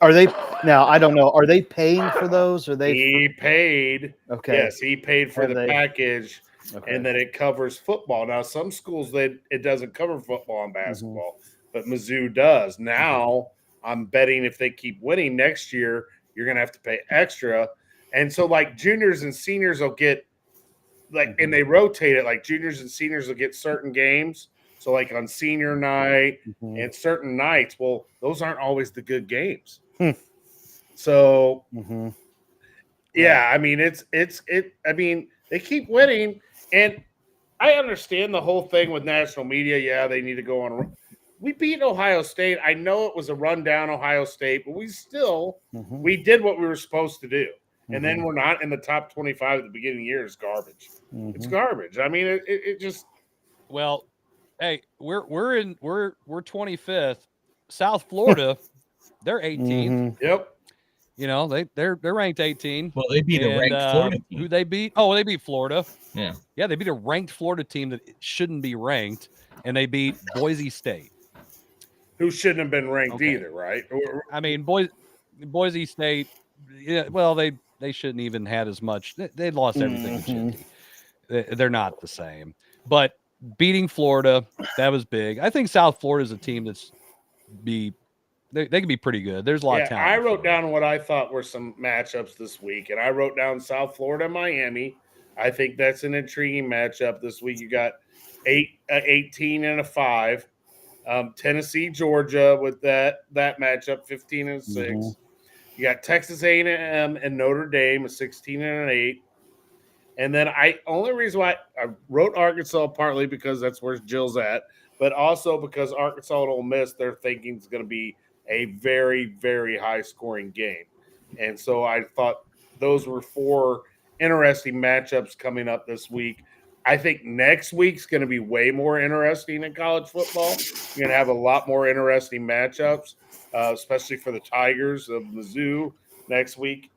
are they now? I don't know. Are they paying for those? Or they? He paid. Okay. Yes, he paid for the package, and then it covers football. Now, some schools it doesn't cover football and basketball, but Mizzou does. Now, I'm betting if they keep winning next year, you're going to have to pay extra. And so, like juniors and seniors will get and they rotate it. Like juniors and seniors will get certain games. So like on senior night and certain nights, well, those aren't always the good games. So, yeah, I mean, I mean, they keep winning, and I understand the whole thing with national media. Yeah, they need to go on. We beat Ohio State. I know it was a rundown Ohio State, but we still we did what we were supposed to do. And then we're not in the top 25 at the beginning of the year. It's garbage. It's garbage. I mean, it just well. Hey, we're 25th. South Florida, they're 18th. Yep. You know, they're ranked 18. Well, they beat a ranked Florida team. Who they beat? Oh, they beat Florida. Yeah. Yeah, they beat a ranked Florida team that shouldn't be ranked, and they beat Boise State, who shouldn't have been ranked either, right? I mean, Boise State. Yeah, well, they shouldn't even had as much. They lost everything. Mm-hmm. They're not the same, but beating Florida, that was big. I think South Florida is a team that's they can be pretty good. There's a lot of talent. I wrote down what I thought were some matchups this week, and I wrote down South Florida, Miami. I think that's an intriguing matchup this week. You got 18 and a 5. Tennessee, Georgia with that matchup, 15 and 6. Mm-hmm. You got Texas A&M and Notre Dame, a 16 and an 8. And then only reason why I wrote Arkansas partly because that's where Jill's at, but also because Arkansas and Ole Miss, their thinking is going to be a very, very high scoring game. And so I thought those were 4 interesting matchups coming up this week. I think next week's going to be way more interesting in college football. You're going to have a lot more interesting matchups, especially for the Tigers of Mizzou next week.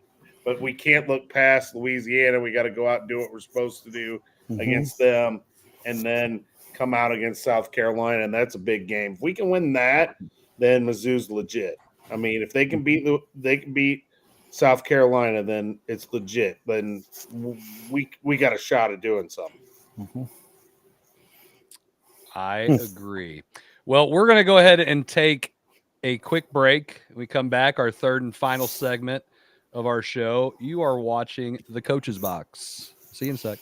But we can't look past Louisiana. We got to go out and do what we're supposed to do against them, and then come out against South Carolina, and that's a big game. If we can win that, then Mizzou's legit. I mean, if they can beat South Carolina, then it's legit. Then we got a shot at doing something. Mm-hmm. I agree. Well, we're going to go ahead and take a quick break. We come back, our third and final segment of our show. You are watching The Coach's Box. See you in a sec.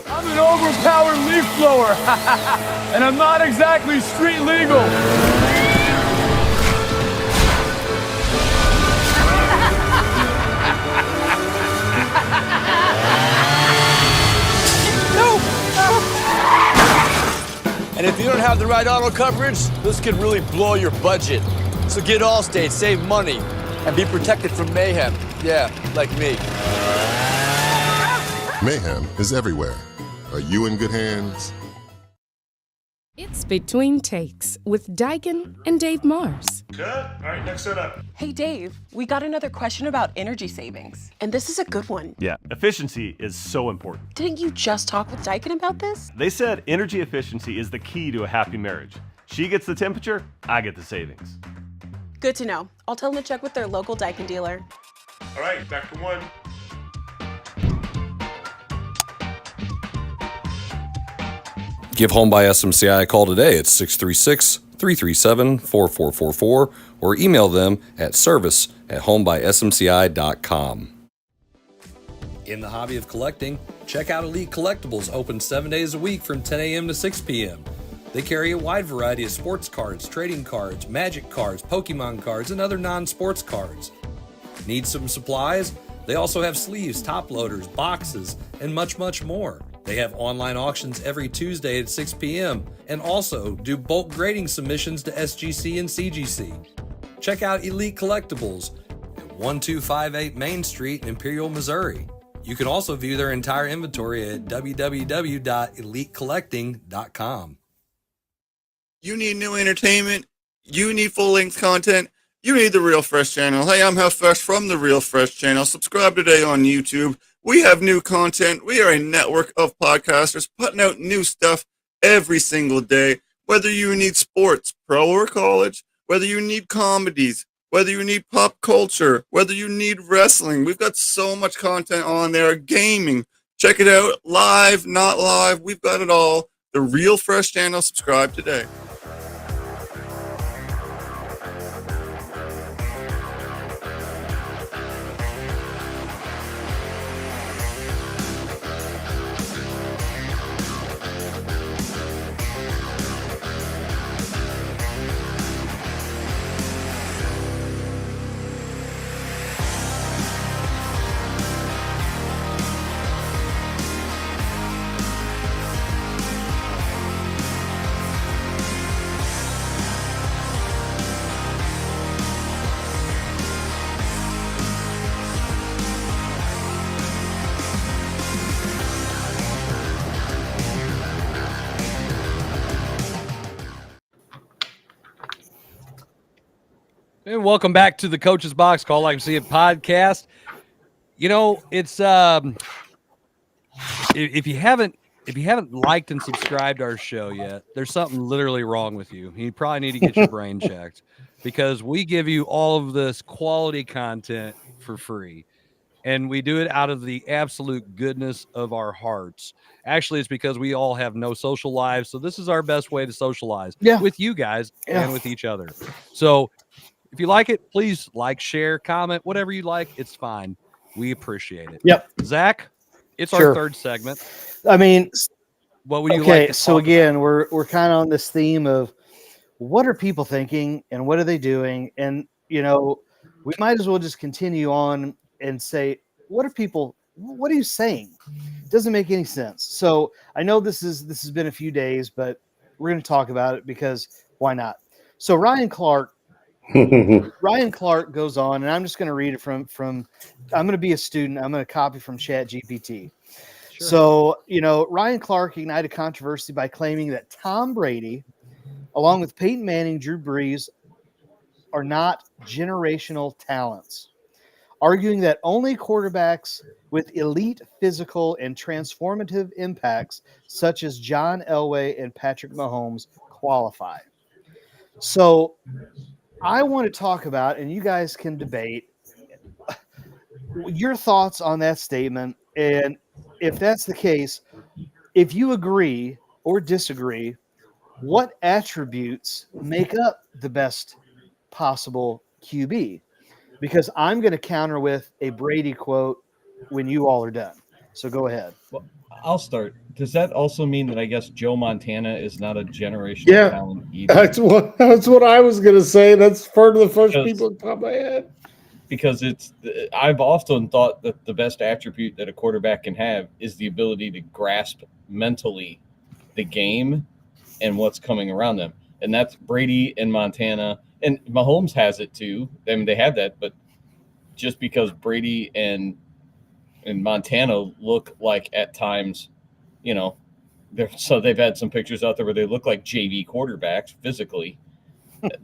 I'm an overpowered leaf blower, and I'm not exactly street legal. And if you don't have the right auto coverage, this could really blow your budget. So get Allstate, save money, and be protected from mayhem. Yeah, like me. Mayhem is everywhere. Are you in good hands? It's Between Takes with Daikin and Dave Mars. Good. All right, next set up. Hey, Dave, we got another question about energy savings. And this is a good one. Yeah, efficiency is so important. Didn't you just talk with Daikin about this? They said energy efficiency is the key to a happy marriage. She gets the temperature, I get the savings. Good to know. I'll tell them to check with their local Daikin dealer. All right, back to 1. Give Home by SMCI a call today at 636-337-4444 or email them at service@homebysmci.com. In the hobby of collecting, check out Elite Collectibles, open 7 days a week from 10 a.m. to 6 p.m. They carry a wide variety of sports cards, trading cards, magic cards, Pokemon cards, and other non-sports cards. Need some supplies? They also have sleeves, top loaders, boxes, and much, much more. They have online auctions every Tuesday at 6 p.m. and also do bulk grading submissions to SGC and CGC. Check out Elite Collectibles at 1258 Main Street in Imperial, Missouri. You can also view their entire inventory at www.elitecollecting.com. You need new entertainment. You need full-length content. You need the Real Fresh channel. Hey, I'm Health Fresh from the Real Fresh channel. Subscribe today on YouTube. We have new content. We are a network of podcasters putting out new stuff every single day. Whether you need sports, pro or college, whether you need comedies, whether you need pop culture, whether you need wrestling, we've got so much content on there. Gaming, check it out. Live, not live, we've got it all. The Real Fresh channel. Subscribe today. And welcome back to the Coach's Box Call Like We See It podcast. You know, it's if you haven't liked and subscribed our show yet, there's something literally wrong with you. You probably need to get your brain checked, because we give you all of this quality content for free. And we do it out of the absolute goodness of our hearts. Actually, it's because we all have no social lives. So this is our best way to socialize with you guys and with each other. So if you like it, please like, share, comment, whatever you like. It's fine. We appreciate it. Yep. Zach, it's our third segment. I mean, what would you like okay, to so talk again, about? we're kind of on this theme of what are people thinking and what are they doing? And, you know, we might as well just continue on and say, what are you saying? It doesn't make any sense. So I know this has been a few days, but we're going to talk about it because why not? So Ryan Clark goes on, and I'm just going to read it from I'm going to be a student. I'm going to copy from ChatGPT. Sure. So, you know, Ryan Clark ignited controversy by claiming that Tom Brady, along with Peyton Manning, Drew Brees, are not generational talents, arguing that only quarterbacks with elite physical and transformative impacts, such as John Elway and Patrick Mahomes, qualify. So I want to talk about, and you guys can debate, your thoughts on that statement. And if that's the case, if you agree or disagree, what attributes make up the best possible QB? Because I'm going to counter with a Brady quote when you all are done. So go ahead. Well, I'll start. Does that also mean that I guess Joe Montana is not a generational talent either? That's what I was going to say. That's part of the first people that pop my head. Because I've often thought that the best attribute that a quarterback can have is the ability to grasp mentally the game and what's coming around them. And that's Brady and Montana. And Mahomes has it too. I mean, they have that, but just because Brady and Montana look like at times, you know, they've had some pictures out there where they look like JV quarterbacks physically.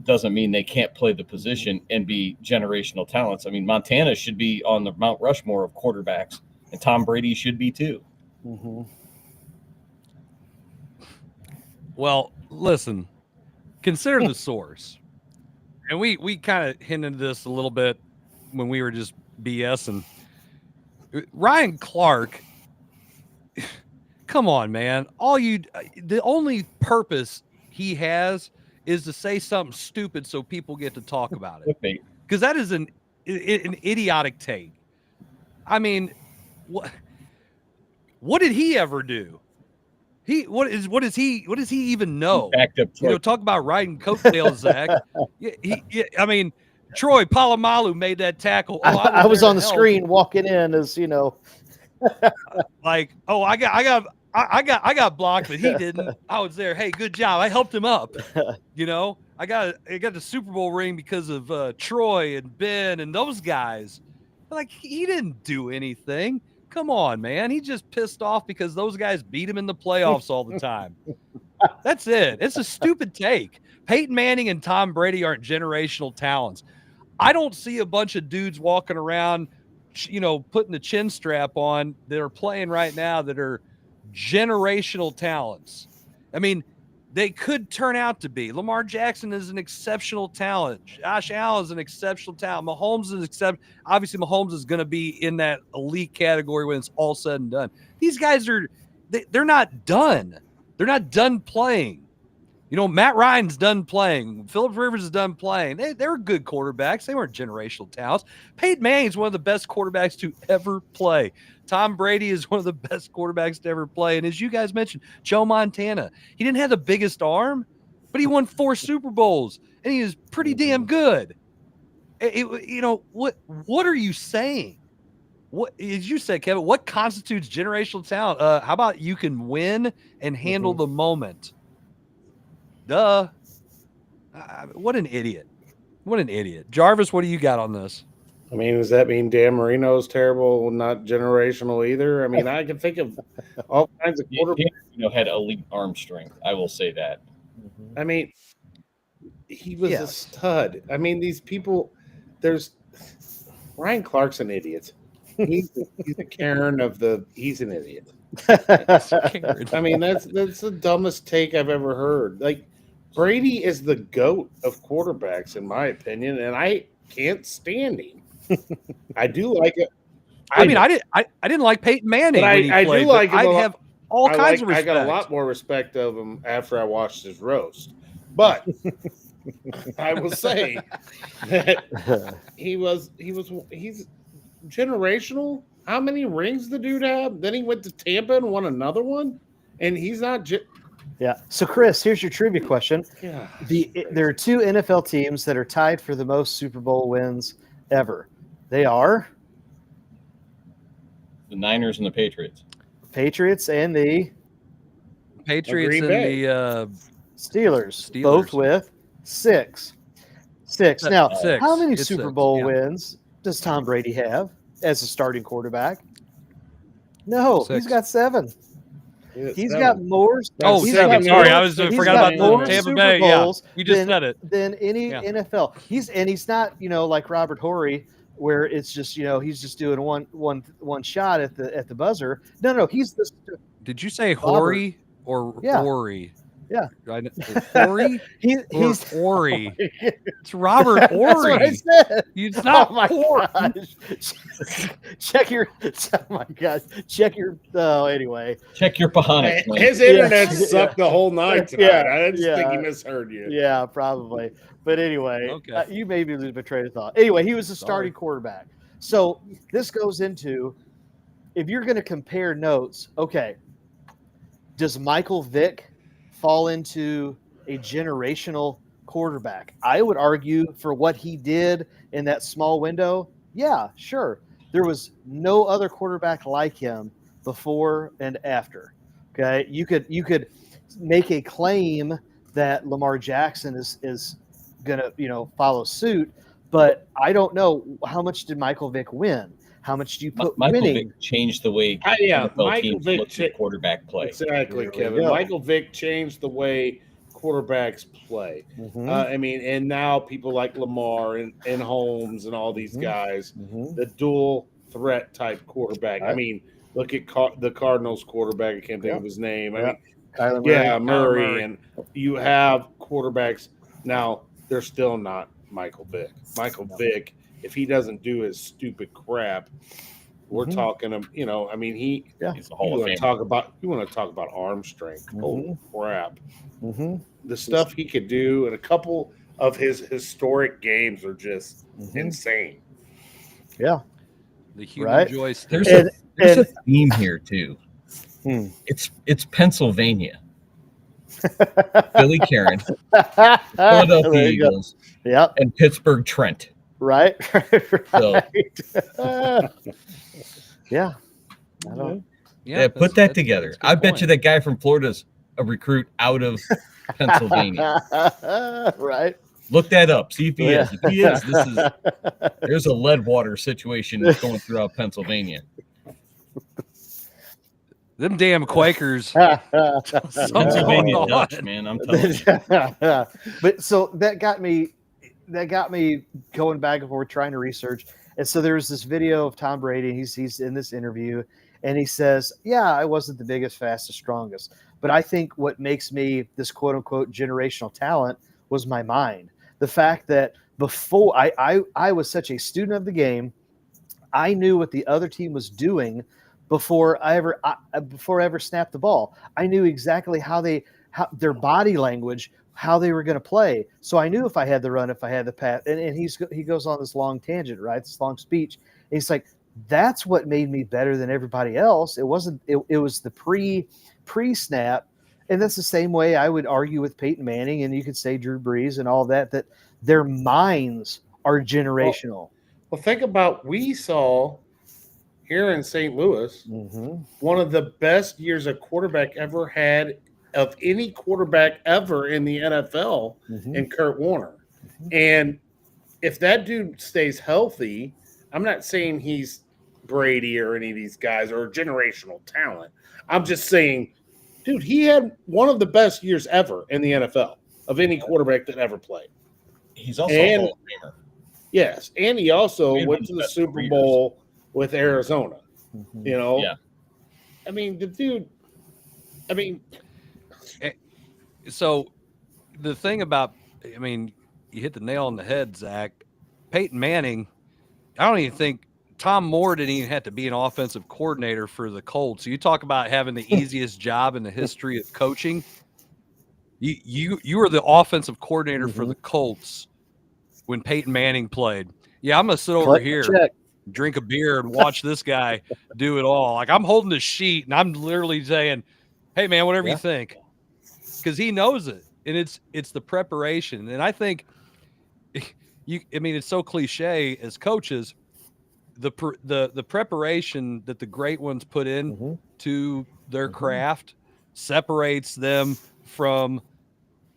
Doesn't mean they can't play the position and be generational talents. I mean, Montana should be on the Mount Rushmore of quarterbacks, and Tom Brady should be too. Mm-hmm. Well, listen, consider the source. And we kind of hinted this a little bit when we were just BSing. Ryan Clark, come on, man. The only purpose he has is to say something stupid so people get to talk about it. Because that is an idiotic take. I mean, what did he ever do? What does he even know? You know, talk about riding coattails, Zach. I mean, Troy Polamalu made that tackle. Oh, I was on the screen walking in as you know. Like, oh, I got blocked, but he didn't. I was there. Hey, good job. I helped him up. You know, I got the Super Bowl ring because of Troy and Ben and those guys. Like, he didn't do anything. Come on, man. He just pissed off because those guys beat him in the playoffs all the time. That's it. It's a stupid take. Peyton Manning and Tom Brady aren't generational talents. I don't see a bunch of dudes walking around, you know, putting the chin strap on that are playing right now that are generational talents. I mean, they could turn out to be. Lamar Jackson is an exceptional talent. Josh Allen is an exceptional talent. Mahomes is obviously Mahomes is going to be in that elite category when it's all said and done. These guys they're not done. They're not done playing. You know, Matt Ryan's done playing. Phillip Rivers is done playing. They're good quarterbacks. They weren't generational talents. Peyton Manning is one of the best quarterbacks to ever play. Tom Brady is one of the best quarterbacks to ever play. And as you guys mentioned, Joe Montana, he didn't have the biggest arm, but he won 4 Super Bowls, and he was pretty damn good. You know, what are you saying? What, as you said, Kevin, what constitutes generational talent? How about you can win and handle the moment? Duh. What an idiot. What an idiot. Jarvis, what do you got on this? I mean, does that mean Dan Marino's terrible, not generational either? I mean, I can think of all kinds of quarterbacks. Had elite arm strength. I will say that. I mean, he was a stud. I mean, these people. There's Ryan Clark's an idiot. He's the Karen of the. He's an idiot. I mean, that's the dumbest take I've ever heard. Like, Brady is the GOAT of quarterbacks, in my opinion, and I can't stand him. I do like it. I didn't like Peyton Manning. But when he I played, do like him. I have all kinds of respect. I got a lot more respect of him after I watched his roast. But I will say that he's generational. How many rings the dude have? Then he went to Tampa and won another one, and he's not. Yeah. So, Chris, here's your trivia question. Yeah. There are 2 NFL teams that are tied for the most Super Bowl wins ever. They are the Niners and the Patriots. Patriots and the Patriots and the Steelers, both with 6. Now, how many It's Super 6, Bowl yeah. wins does Tom Brady have as a starting quarterback? No, 6. he's got 7. He's 7. got more. Oh, he's 7. got Sorry, more- I was he's forgot got about more the Tampa Super Bay. Yeah, Bowls you just than- said it. than any NFL. He's not like Robert Horry, where it's just he's just doing one shot at the buzzer. No, he's the. Did you say Horry or Horry? Yeah. Horry? He's Horry. It's Robert Horry. That's what I said. It's not Horry. Check your. Oh my gosh. Check your. Oh, anyway. Check your Pahonics. His internet sucked the whole night tonight. I just think he yeah. misheard you. Yeah, probably. But anyway, Okay. you made me lose my train of thought. Anyway, he was the starting quarterback. So this goes into, if you're going to compare notes, okay, does Michael Vick fall into a generational quarterback? I would argue for what he did in that small window. Yeah, sure. There was no other quarterback like him before and after. Okay. You could make a claim that Lamar Jackson is going to, follow suit, but I don't know how much did Michael Vick win? How much do you put Michael winning? Vick changed the way NFL Michael teams Vick look at quarterback play. Exactly, There we Kevin. go. Michael Vick changed the way quarterbacks play. Mhm. And now people like Lamar and Holmes and all these guys, the dual threat type quarterback. I mean, look at the Cardinals quarterback. I can't think of his name. I mean, Kyler Murray. Murray. And you have quarterbacks. Now, they're still not Michael Vick. Michael Vick, if he doesn't do his stupid crap, we're talking him. He's a Hall of Famer. You want to talk about arm strength? Holy crap! The stuff he could do, and a couple of his historic games are just insane. Yeah, the human joystick. There's a theme here too. It's Pennsylvania. Billy Karen, Philadelphia Eagles, and Pittsburgh Trent. Right. So, yeah. I don't. Yeah, put that together. I bet you that guy from Florida's a recruit out of Pennsylvania. Right. Look that up. See if he is. If he is, there's a Leadwater situation going throughout Pennsylvania. Them damn Quakers. Pennsylvania Dutch, man. I'm telling you. But so that got me going back and forth trying to research. And so there's this video of Tom Brady. He's in this interview and he says, yeah, I wasn't the biggest, fastest, strongest. But I think what makes me this quote unquote generational talent was my mind. The fact that before I was such a student of the game, I knew what the other team was doing before I ever snapped the ball. I knew exactly how their body language, how they were going to play. So I knew if I had the run, if I had the pass. And he goes on this long tangent, right? This long speech. And he's like, that's what made me better than everybody else. It wasn't. It was the pre-snap. And that's the same way I would argue with Peyton Manning, and you could say Drew Brees and all that their minds are generational. Well, think about we saw here in St. Louis one of the best years a quarterback ever had of any quarterback ever in the NFL in Kurt Warner. And if that dude stays healthy, I'm not saying he's Brady or any of these guys or generational talent. I'm just saying, dude, he had one of the best years ever in the NFL of any quarterback that ever played. He's also a Hall of Famer. Yes, and he also And went one to of the best Super careers. Bowl with Arizona. You know, Yeah. I mean, the dude. I mean, so the thing about, I mean, you hit the nail on the head, Zach. Peyton Manning, I don't even think Tom Moore didn't even have to be an offensive coordinator for the Colts. So you talk about having the easiest job in the history of coaching. You were the offensive coordinator for the Colts when Peyton Manning played. Yeah, I'm gonna sit over here, drink a beer, and watch this guy do it all. Like, I'm holding the sheet and I'm literally saying, "Hey, man, whatever you think," because he knows it, and it's the preparation. And I think I mean, it's so cliche as coaches. The preparation that the great ones put in to their craft separates them from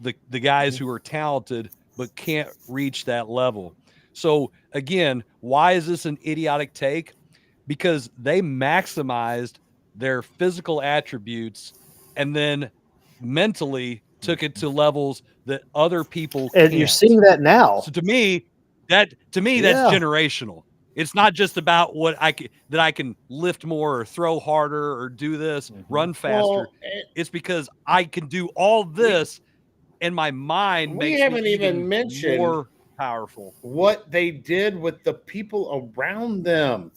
the guys who are talented but can't reach that level. So again, why is this an idiotic take? Because they maximized their physical attributes and then mentally took it to levels that other people And can't. you're seeing that now. So to me, that's generational. It's not just about what I can lift more or throw harder or do this, run faster. Well, it's because I can do all this, and my mind we makes haven't me even mentioned more powerful. what they did with the people around them.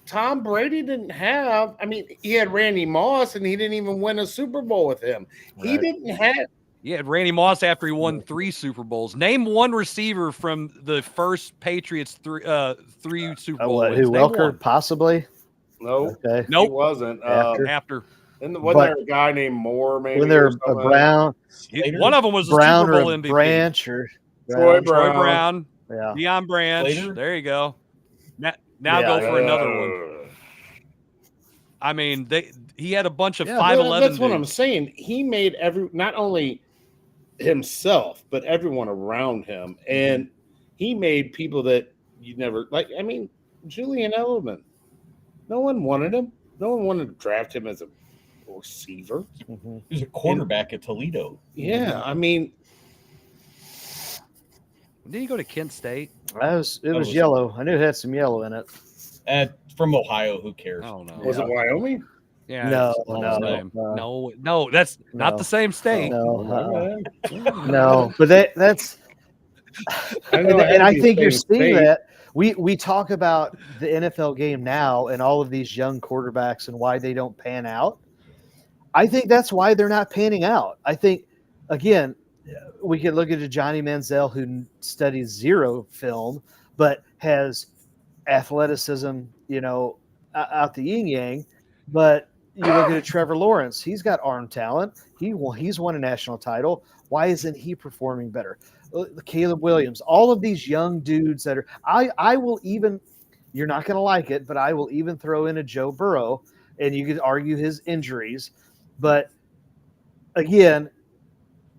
Tom Brady didn't have. I mean, he had Randy Moss, and he didn't even win a Super Bowl with him. He didn't have. Yeah, Randy Moss after he won 3 Super Bowls. Name one receiver from the first Patriots 3 Super Bowl wins. Who, Name Welker, one. possibly? No, Okay. Nope. he wasn't. After. And wasn't there a guy named Moore? Maybe When they're or a Brown, one of them was a Brown Super Bowl or a MVP. Branch or Troy Troy Brown. Brown. Yeah. Deion Branch. Slater? There you go. Now Yeah. go for another one. I mean, he had a bunch of 5'11". Well, that's what I'm dudes. saying. He made not only himself, but everyone around him, and he made people that you never like. I mean, Julian Edelman. No one wanted him. No one wanted to draft him as a receiver. He was a quarterback at Toledo. Yeah, I mean, Did he go to Kent State? It was yellow. I knew it had some yellow in it. From Ohio, who cares? I don't know. was it Wyoming? Yeah. No, that's not the same state. No, but that's. I know, and I think you're same seeing state. that. We talk about the NFL game now and all of these young quarterbacks and why they don't pan out. I think that's why they're not panning out. I think, again, we could look at a Johnny Manziel who studies zero film, but has athleticism, out the yin yang. But you look at Trevor Lawrence; he's got arm talent. He's won a national title. Why isn't he performing better? Caleb Williams, all of these young dudes that are. I will even. You're not going to like it, but I will even throw in a Joe Burrow, and you could argue his injuries, but again,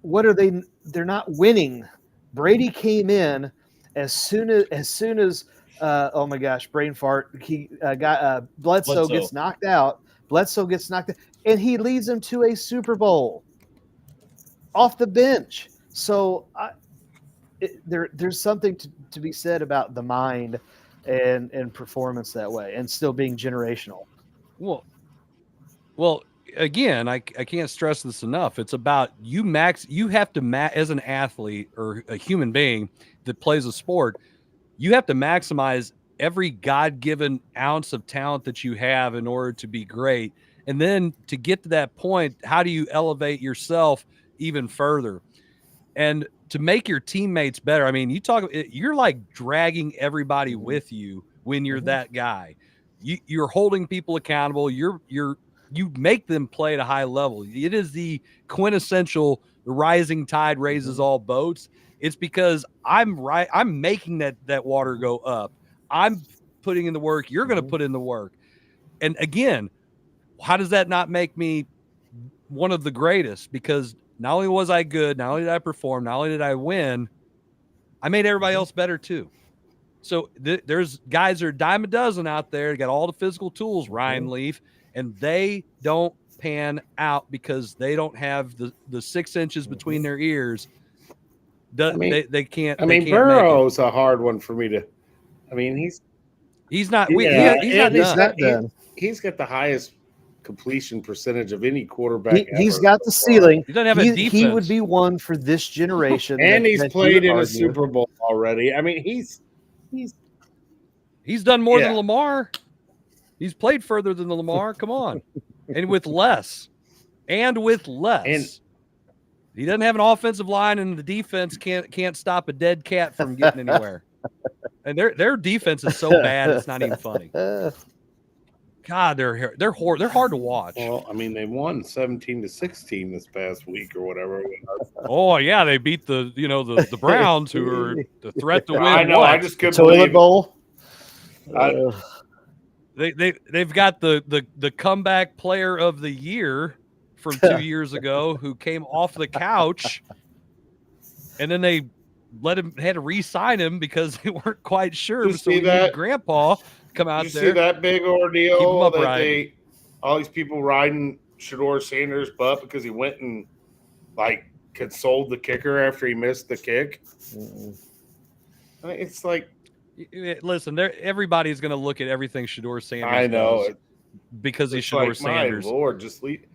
what are they? They're not winning. Brady came in as soon as oh my gosh, brain fart. He Bledsoe gets knocked out. And he leads them to a Super Bowl off the bench. So there's something to be said about the mind and performance that way, and still being generational. Well, again, I can't stress this enough. It's about you have to as an athlete or a human being that plays a sport, you have to maximize every God-given ounce of talent that you have in order to be great. And then to get to that point, how do you elevate yourself even further? And to make your teammates better. I mean, you're like dragging everybody with you when you're that guy. You're holding people accountable. You make them play at a high level. It is the quintessential rising tide raises all boats. It's because I'm making that water go up. I'm putting in the work. You're going to put in the work. And again, how does that not make me one of the greatest? Because not only was I good, not only did I perform, not only did I win, I made everybody else better too. So there's guys that are a dime a dozen out there, got all the physical tools, Ryan Leaf, and they don't pan out because they don't have the 6 inches between their ears They can't. I mean, Burrow's a hard one for me to. I mean, he's not. Yeah, he's not done. He's got the highest completion percentage of any quarterback. He's got the ceiling. He doesn't have a defense. He would be one for this generation. And he's played in a Super Bowl already. I mean, he's done more than Lamar. He's played further than the Lamar. Come on, and with less. And he doesn't have an offensive line, and the defense can't stop a dead cat from getting anywhere. And their defense is so bad it's not even funny. God, they're hard to watch. Well, I mean, they won 17-16 this past week or whatever. Oh yeah, they beat the Browns, who are the threat to win. I know. What? I just couldn't Toilet bowl. They've got the comeback player of the year from 2 years ago, who came off the couch, and then they had to re-sign him because they weren't quite sure. So we need Grandpa come out there. You see that big ordeal that all these people riding Shedeur Sanders' butt because he went and consoled the kicker after he missed the kick? I mean, it's like, listen, everybody's going to look at everything Shedeur Sanders. I know does because he's Shedeur Sanders. My Lord, just leave.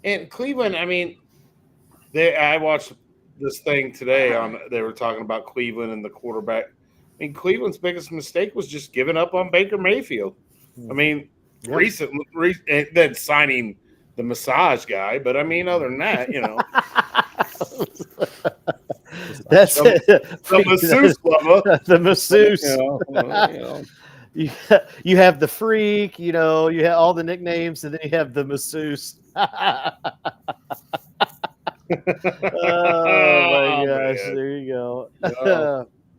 And Cleveland, I mean, I watched this thing today they were talking about Cleveland and the quarterback. I mean, Cleveland's biggest mistake was just giving up on Baker Mayfield. I mean, recently, and then signing the massage guy. But I mean, other than that, that's the masseuse lover. The masseuse. You have the freak. You have all the nicknames, and then you have the masseuse. Oh my gosh! Man. There you go.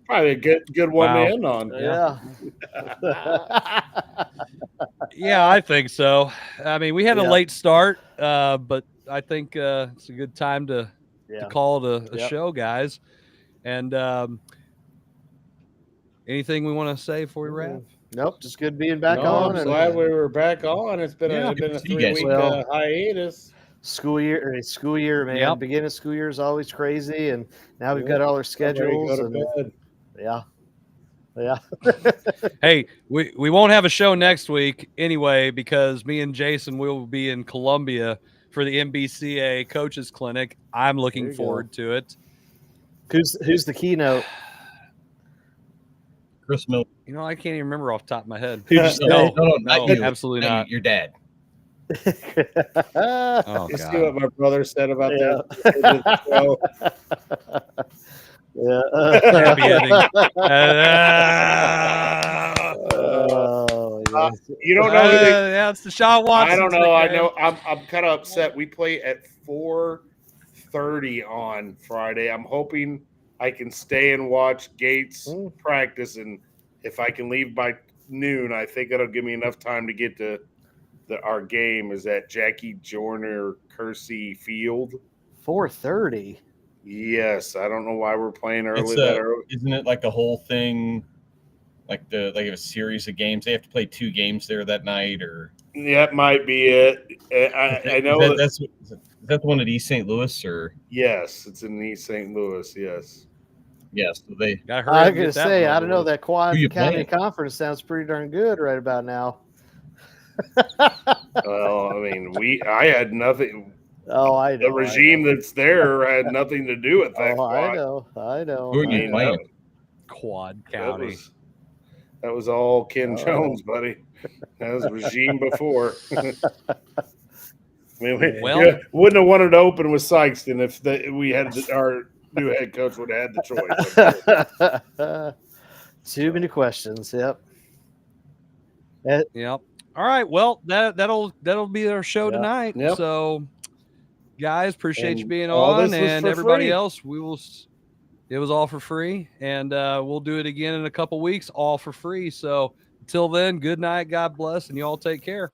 Probably a good one to end on. Yeah. Yeah, I think so. I mean, we had a late start, but I think it's a good time to call it a show, guys. And anything we want to say before we wrap? Nope, just good being back on. I'm glad we were back on. It's been a 3-week hiatus. School year, man. Yep. Beginning of school year is always crazy, and now we've got all our schedules. Yeah. Hey, we won't have a show next week anyway because me and Jason will be in Columbia for the MBCA Coaches Clinic. I'm looking forward to it. Who's the keynote? Chris Miller. I can't even remember off the top of my head. No, absolutely not. Your dad. Oh, Just God. see what my brother said about that. Happy ending. You don't know who yeah, it's Deshaun Watson. I don't know. I know. I'm kind of upset. We play at 4:30 on Friday. I'm hoping I can stay and watch Gates practice, and if I can leave by noon, I think it'll give me enough time to get to our game. Is at Jackie Joyner Kersey Field. 4:30. Yes, I don't know why we're playing that early. Isn't it like a whole thing? Like a series of games. They have to play 2 games there that night, or that might be it. I know that's the one at East St. Louis, or yes, it's in East St. Louis. Yes. So they. I was gonna say, I don't know. That Quad County Conference sounds pretty darn good right about now. Well, I mean, I had nothing. Oh, I know. The regime that's there had nothing to do with that. I know. Who are you playing? Quad County. That was all Ken Jones, buddy. That was regime before. I mean, we wouldn't have wanted to open with Sykeston if we had our new head coach would have had the choice. Too many questions. Yep. Yep. All right. Well, that'll be our show tonight. Yep. So, guys, appreciate you being all on, this was and for everybody free. else. It was all for free, and we'll do it again in a couple weeks, all for free. So until then, good night, God bless, and you all take care.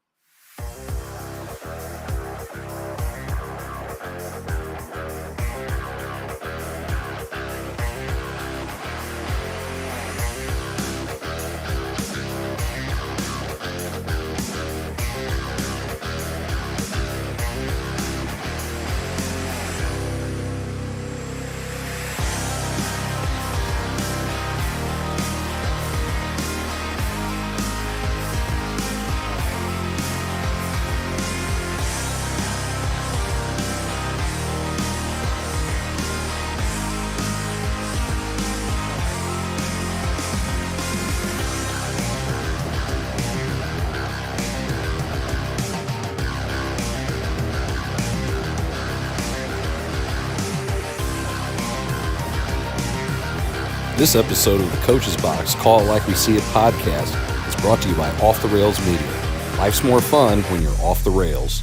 This episode of the Coach's Box, Call It Like We See It podcast is brought to you by Off the Rails Media. Life's more fun when you're off the rails.